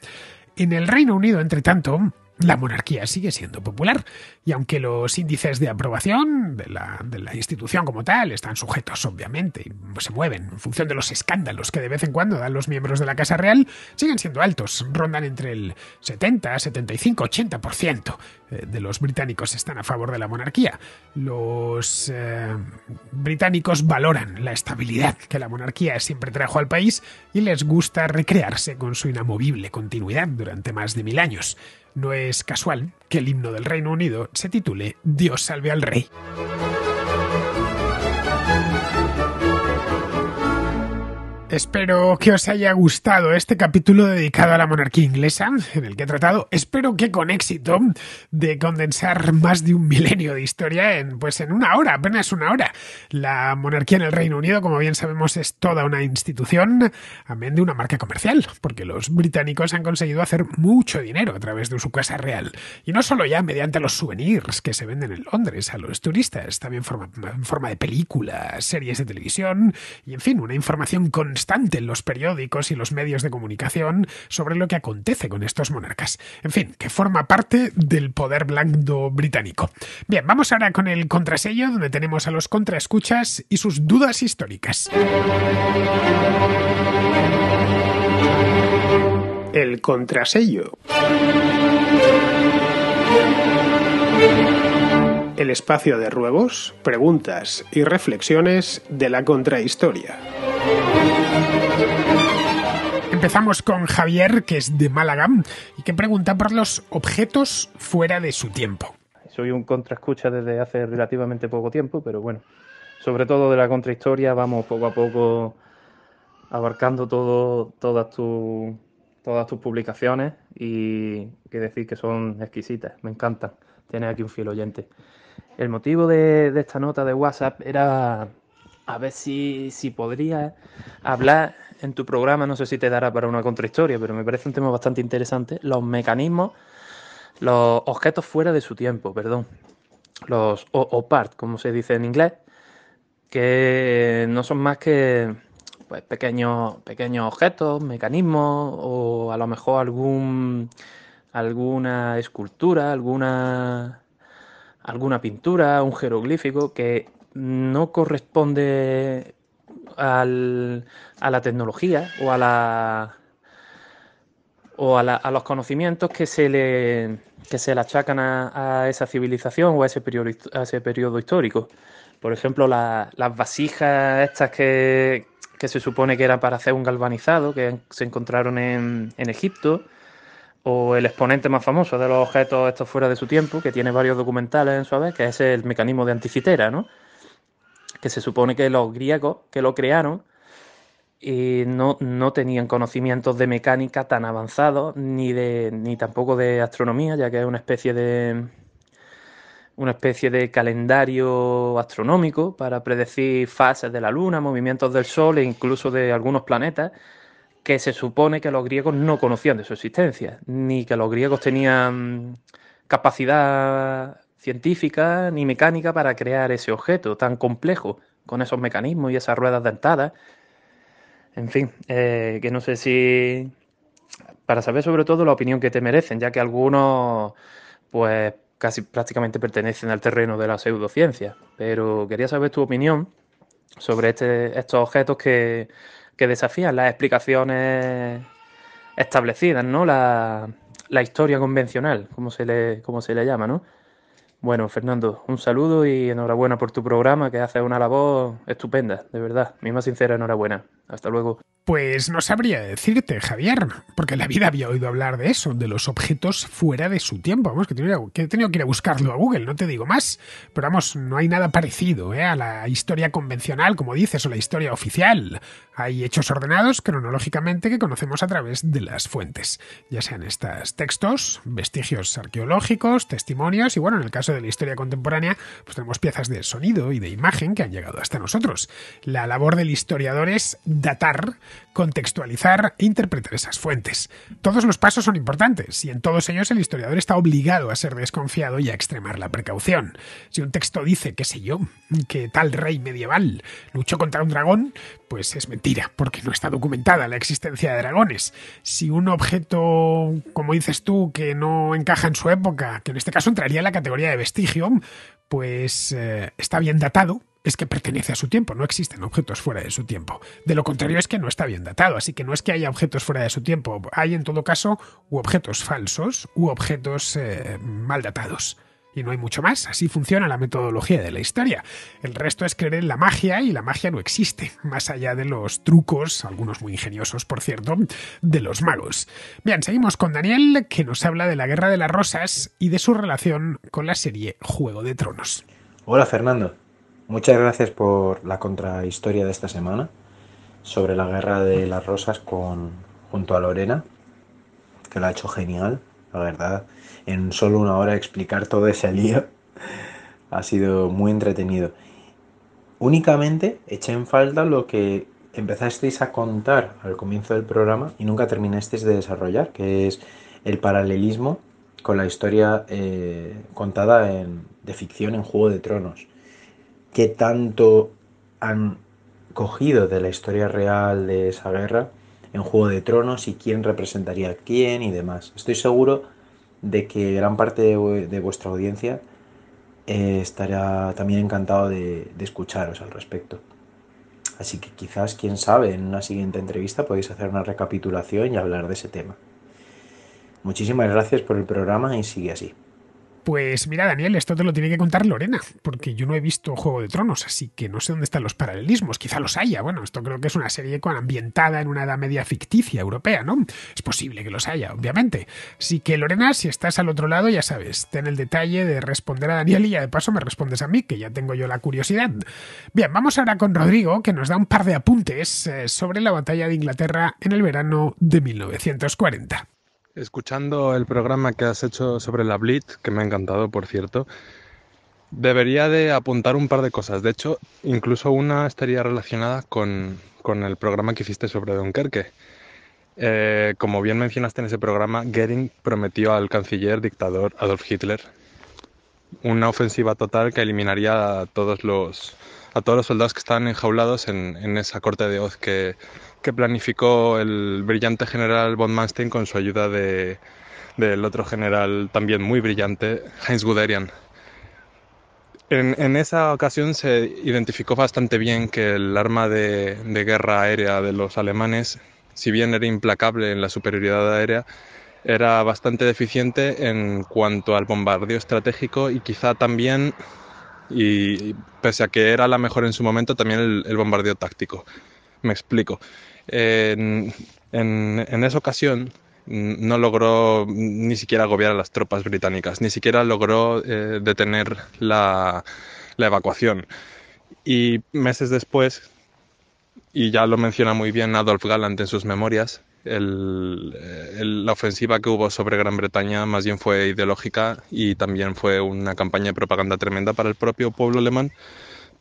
En el Reino Unido, entre tanto, la monarquía sigue siendo popular, y aunque los índices de aprobación de la institución como tal están sujetos, obviamente, y se mueven en función de los escándalos que de vez en cuando dan los miembros de la Casa Real, siguen siendo altos, rondan entre el 70, 75, 80% de los británicos están a favor de la monarquía. Los británicos valoran la estabilidad que la monarquía siempre trajo al país y les gusta recrearse con su inamovible continuidad durante más de 1000 años. No es casual que el himno del Reino Unido se titule Dios salve al rey. Espero que os haya gustado este capítulo dedicado a la monarquía inglesa, en el que he tratado, espero que con éxito, de condensar más de un milenio de historia en una hora, apenas una hora. La monarquía en el Reino Unido, como bien sabemos, es toda una institución, amén de una marca comercial, porque los británicos han conseguido hacer mucho dinero a través de su casa real. Y no solo ya mediante los souvenirs que se venden en Londres a los turistas, también en forma de películas, series de televisión y, en fin, una información constante en los periódicos y los medios de comunicación sobre lo que acontece con estos monarcas. En fin, que forma parte del poder blando británico. Bien, vamos ahora con el contrasello, donde tenemos a los contraescuchas y sus dudas históricas. El contrasello. El espacio de ruegos, preguntas y reflexiones de la contrahistoria. Empezamos con Javier, que es de Málaga, y que pregunta por los objetos fuera de su tiempo. Soy un contraescucha desde hace relativamente poco tiempo, pero bueno, sobre todo de la contrahistoria vamos poco a poco abarcando todas tus publicaciones, y que decir que son exquisitas, me encantan. Tienes aquí un fiel oyente. El motivo de esta nota de WhatsApp era a ver si podría hablar en tu programa, no sé si te dará para una contrahistoria, pero me parece un tema bastante interesante, los objetos fuera de su tiempo, los OPART, como se dice en inglés, que no son más que pequeños objetos, mecanismos, o a lo mejor alguna escultura, alguna pintura, un jeroglífico que no corresponde a la tecnología o a los conocimientos que se le achacan a esa civilización o a ese periodo histórico. Por ejemplo, las vasijas estas que se supone que eran para hacer un galvanizado, que se encontraron en Egipto, o el exponente más famoso de los objetos estos fuera de su tiempo, que tiene varios documentales en su haber, que es el mecanismo de Anticitera, ¿no? Que se supone que los griegos que lo crearon no tenían conocimientos de mecánica tan avanzados, ni tampoco de astronomía, ya que es una especie de calendario astronómico para predecir fases de la Luna, movimientos del Sol e incluso de algunos planetas, que se supone que los griegos no conocían de su existencia, ni que los griegos tenían capacidad científica ni mecánica para crear ese objeto tan complejo, con esos mecanismos y esas ruedas dentadas. En fin, que no sé si... Para saber sobre todo la opinión que te merecen, ya que algunos, pues, casi prácticamente pertenecen al terreno de la pseudociencia. Pero quería saber tu opinión sobre estos objetos que desafían las explicaciones establecidas, ¿no? La historia convencional, como se le llama, ¿no? Bueno, Fernando, un saludo y enhorabuena por tu programa, que haces una labor estupenda, de verdad. Mi más sincera enhorabuena. Hasta luego. Pues no sabría decirte, Javier, porque en la vida había oído hablar de eso, de los objetos fuera de su tiempo. Vamos, que he tenido que ir a buscarlo a Google, no te digo más. Pero vamos, no hay nada parecido a la historia convencional, como dices, o la historia oficial. Hay hechos ordenados cronológicamente que conocemos a través de las fuentes, ya sean estos textos, vestigios arqueológicos, testimonios y, bueno, en el caso de la historia contemporánea, pues tenemos piezas de sonido y de imagen que han llegado hasta nosotros. La labor del historiador es datar, contextualizar e interpretar esas fuentes. Todos los pasos son importantes y en todos ellos el historiador está obligado a ser desconfiado y a extremar la precaución. Si un texto dice, qué sé yo, que tal rey medieval luchó contra un dragón, pues es mentira, porque no está documentada la existencia de dragones. Si un objeto, como dices tú, que no encaja en su época, que en este caso entraría en la categoría de vestigio, pues está bien datado, es que pertenece a su tiempo, no existen objetos fuera de su tiempo. De lo contrario es que no está bien datado, así que no es que haya objetos fuera de su tiempo, hay en todo caso u objetos falsos u objetos mal datados. Y no hay mucho más, así funciona la metodología de la historia. El resto es creer en la magia y la magia no existe, más allá de los trucos, algunos muy ingeniosos por cierto, de los magos. Bien, seguimos con Daniel, que nos habla de la Guerra de las Rosas y de su relación con la serie Juego de Tronos. Hola Fernando, muchas gracias por la contrahistoria de esta semana sobre la Guerra de las Rosas junto a Lorena, que lo ha hecho genial, la verdad. En solo una hora explicar todo ese lío ha sido muy entretenido. Únicamente eché en falta lo que empezasteis a contar al comienzo del programa y nunca terminasteis de desarrollar, que es el paralelismo con la historia contada de ficción en Juego de Tronos. ¿Qué tanto han cogido de la historia real de esa guerra en Juego de Tronos y quién representaría a quién y demás? Estoy seguro de que gran parte de vuestra audiencia estará también encantado de escucharos al respecto. Así que quizás, quién sabe, en una siguiente entrevista podéis hacer una recapitulación y hablar de ese tema. Muchísimas gracias por el programa y sigue así. Pues mira, Daniel, esto te lo tiene que contar Lorena, porque yo no he visto Juego de Tronos, así que no sé dónde están los paralelismos. Quizá los haya. Bueno, esto creo que es una serie ambientada en una edad media ficticia europea, ¿no? Es posible que los haya, obviamente. Así que, Lorena, si estás al otro lado, ya sabes, ten el detalle de responder a Daniel y ya de paso me respondes a mí, que ya tengo yo la curiosidad. Bien, vamos ahora con Rodrigo, que nos da un par de apuntes sobre la batalla de Inglaterra en el verano de 1940. Escuchando el programa que has hecho sobre la Blitz, que me ha encantado, por cierto, debería de apuntar un par de cosas. De hecho, incluso una estaría relacionada con el programa que hiciste sobre Dunkerque. Como bien mencionaste en ese programa, Goering prometió al canciller dictador Adolf Hitler una ofensiva total que eliminaría a todos los soldados que estaban enjaulados en esa corte de hoz que planificó el brillante general von Manstein con su ayuda del otro general también muy brillante, Heinz Guderian. En esa ocasión se identificó bastante bien que el arma de guerra aérea de los alemanes, si bien era implacable en la superioridad aérea, era bastante deficiente en cuanto al bombardeo estratégico y quizá también, y pese a que era la mejor en su momento, también el bombardeo táctico. Me explico. En esa ocasión no logró ni siquiera agobiar a las tropas británicas, ni siquiera logró detener la evacuación. Y meses después, y ya lo menciona muy bien Adolf Galland en sus memorias, la ofensiva que hubo sobre Gran Bretaña más bien fue ideológica y también fue una campaña de propaganda tremenda para el propio pueblo alemán,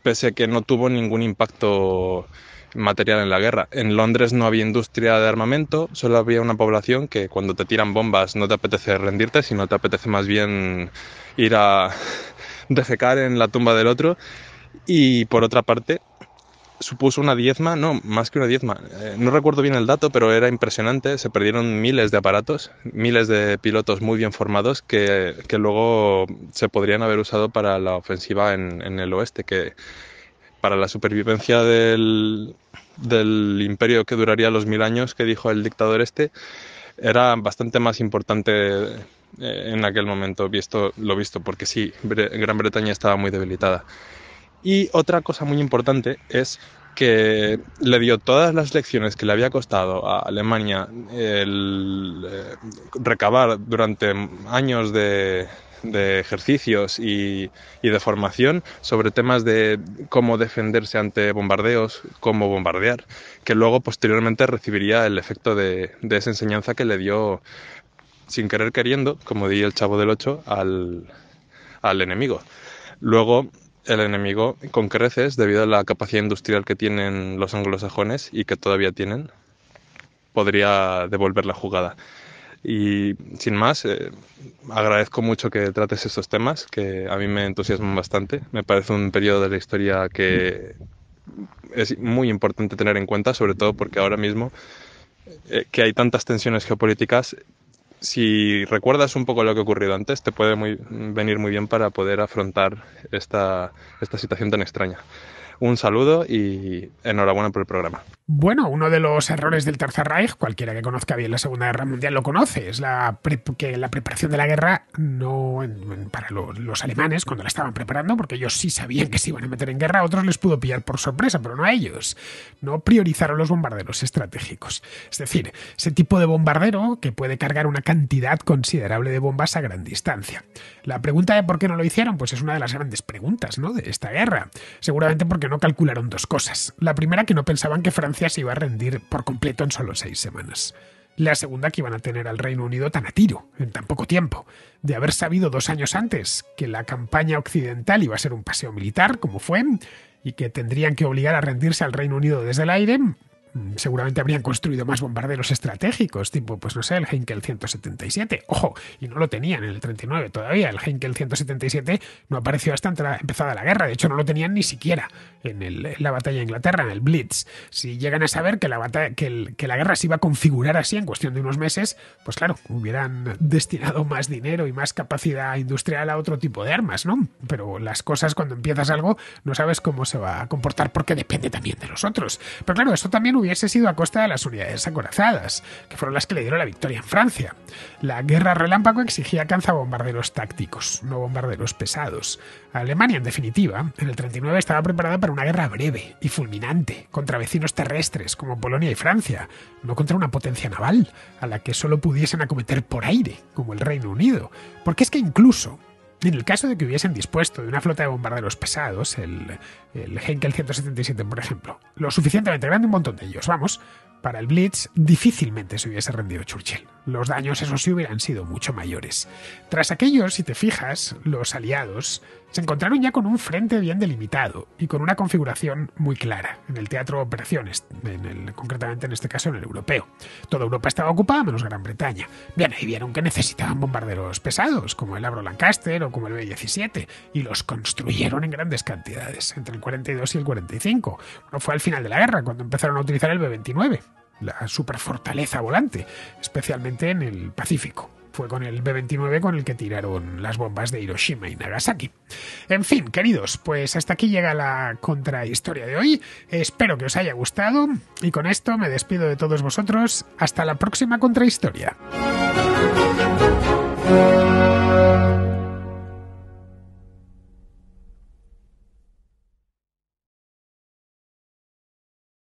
pese a que no tuvo ningún impacto material en la guerra. En Londres no había industria de armamento, solo había una población que cuando te tiran bombas no te apetece rendirte, sino te apetece más bien ir a defecar en la tumba del otro. Y por otra parte, supuso una diezma, no, más que una diezma, no recuerdo bien el dato, pero era impresionante. Se perdieron miles de aparatos, miles de pilotos muy bien formados que luego se podrían haber usado para la ofensiva en el oeste, que para la supervivencia del imperio que duraría los 1000 años que dijo el dictador era bastante más importante en aquel momento, lo visto, porque sí, Gran Bretaña estaba muy debilitada. Y otra cosa muy importante es que le dio todas las lecciones que le había costado a Alemania recabar durante años de ejercicios y de formación sobre temas de cómo defenderse ante bombardeos, cómo bombardear, que luego posteriormente recibiría el efecto de esa enseñanza que le dio sin querer queriendo, como diría el Chavo del Ocho, al enemigo. Luego el enemigo, con creces, debido a la capacidad industrial que tienen los anglosajones y que todavía tienen, podría devolver la jugada. Y sin más, agradezco mucho que trates estos temas, que a mí me entusiasman bastante. Me parece un periodo de la historia que es muy importante tener en cuenta, sobre todo porque ahora mismo que hay tantas tensiones geopolíticas, si recuerdas un poco lo que ha ocurrido antes, te puede venir muy bien para poder afrontar esta situación tan extraña. Un saludo y enhorabuena por el programa. Bueno, uno de los errores del Tercer Reich, cualquiera que conozca bien la Segunda Guerra Mundial lo conoce, es que la preparación de la guerra para los alemanes, cuando la estaban preparando, porque ellos sí sabían que se iban a meter en guerra, a otros les pudo pillar por sorpresa, pero no a ellos. No priorizaron los bombarderos estratégicos. Es decir, ese tipo de bombardero que puede cargar una cantidad considerable de bombas a gran distancia. La pregunta de por qué no lo hicieron, pues es una de las grandes preguntas, ¿no?, de esta guerra. Seguramente porque no calcularon dos cosas. La primera, que no pensaban que Francia se iba a rendir por completo en solo 6 semanas. La segunda, que iban a tener al Reino Unido tan a tiro, en tan poco tiempo. De haber sabido 2 años antes que la campaña occidental iba a ser un paseo militar, como fue, y que tendrían que obligar a rendirse al Reino Unido desde el aire, seguramente habrían construido más bombarderos estratégicos, tipo, pues no sé, el Heinkel 177. Ojo, y no lo tenían en el 39 todavía. El Heinkel 177 no apareció hasta empezada la guerra. De hecho, no lo tenían ni siquiera en la batalla de Inglaterra, en el Blitz. Si llegan a saber que la guerra se iba a configurar así en cuestión de unos meses, pues claro, hubieran destinado más dinero y más capacidad industrial a otro tipo de armas, ¿no? Pero las cosas, cuando empiezas algo, no sabes cómo se va a comportar porque depende también de los otros. Pero claro, esto también hubiese sido a costa de las unidades acorazadas, que fueron las que le dieron la victoria en Francia. La guerra relámpago exigía cazabombarderos tácticos, no bombarderos pesados. Alemania, en definitiva, en el 39 estaba preparada para una guerra breve y fulminante, contra vecinos terrestres como Polonia y Francia, no contra una potencia naval, a la que solo pudiesen acometer por aire, como el Reino Unido. Porque es que incluso en el caso de que hubiesen dispuesto de una flota de bombarderos pesados, el Heinkel 177, por ejemplo, lo suficientemente grande, un montón de ellos, vamos, para el Blitz, difícilmente se hubiese rendido Churchill. Los daños, eso sí, hubieran sido mucho mayores. Tras aquello, si te fijas, los aliados se encontraron ya con un frente bien delimitado y con una configuración muy clara en el teatro de operaciones, concretamente en este caso en el europeo. Toda Europa estaba ocupada menos Gran Bretaña. Bien, ahí vieron que necesitaban bombarderos pesados, como el Avro Lancaster o como el B-17, y los construyeron en grandes cantidades, entre el 42 y el 45. No fue al final de la guerra, cuando empezaron a utilizar el B-29, la superfortaleza volante, especialmente en el Pacífico. Fue con el B-29 con el que tiraron las bombas de Hiroshima y Nagasaki. En fin, queridos, pues hasta aquí llega la contrahistoria de hoy. Espero que os haya gustado y con esto me despido de todos vosotros. Hasta la próxima contrahistoria.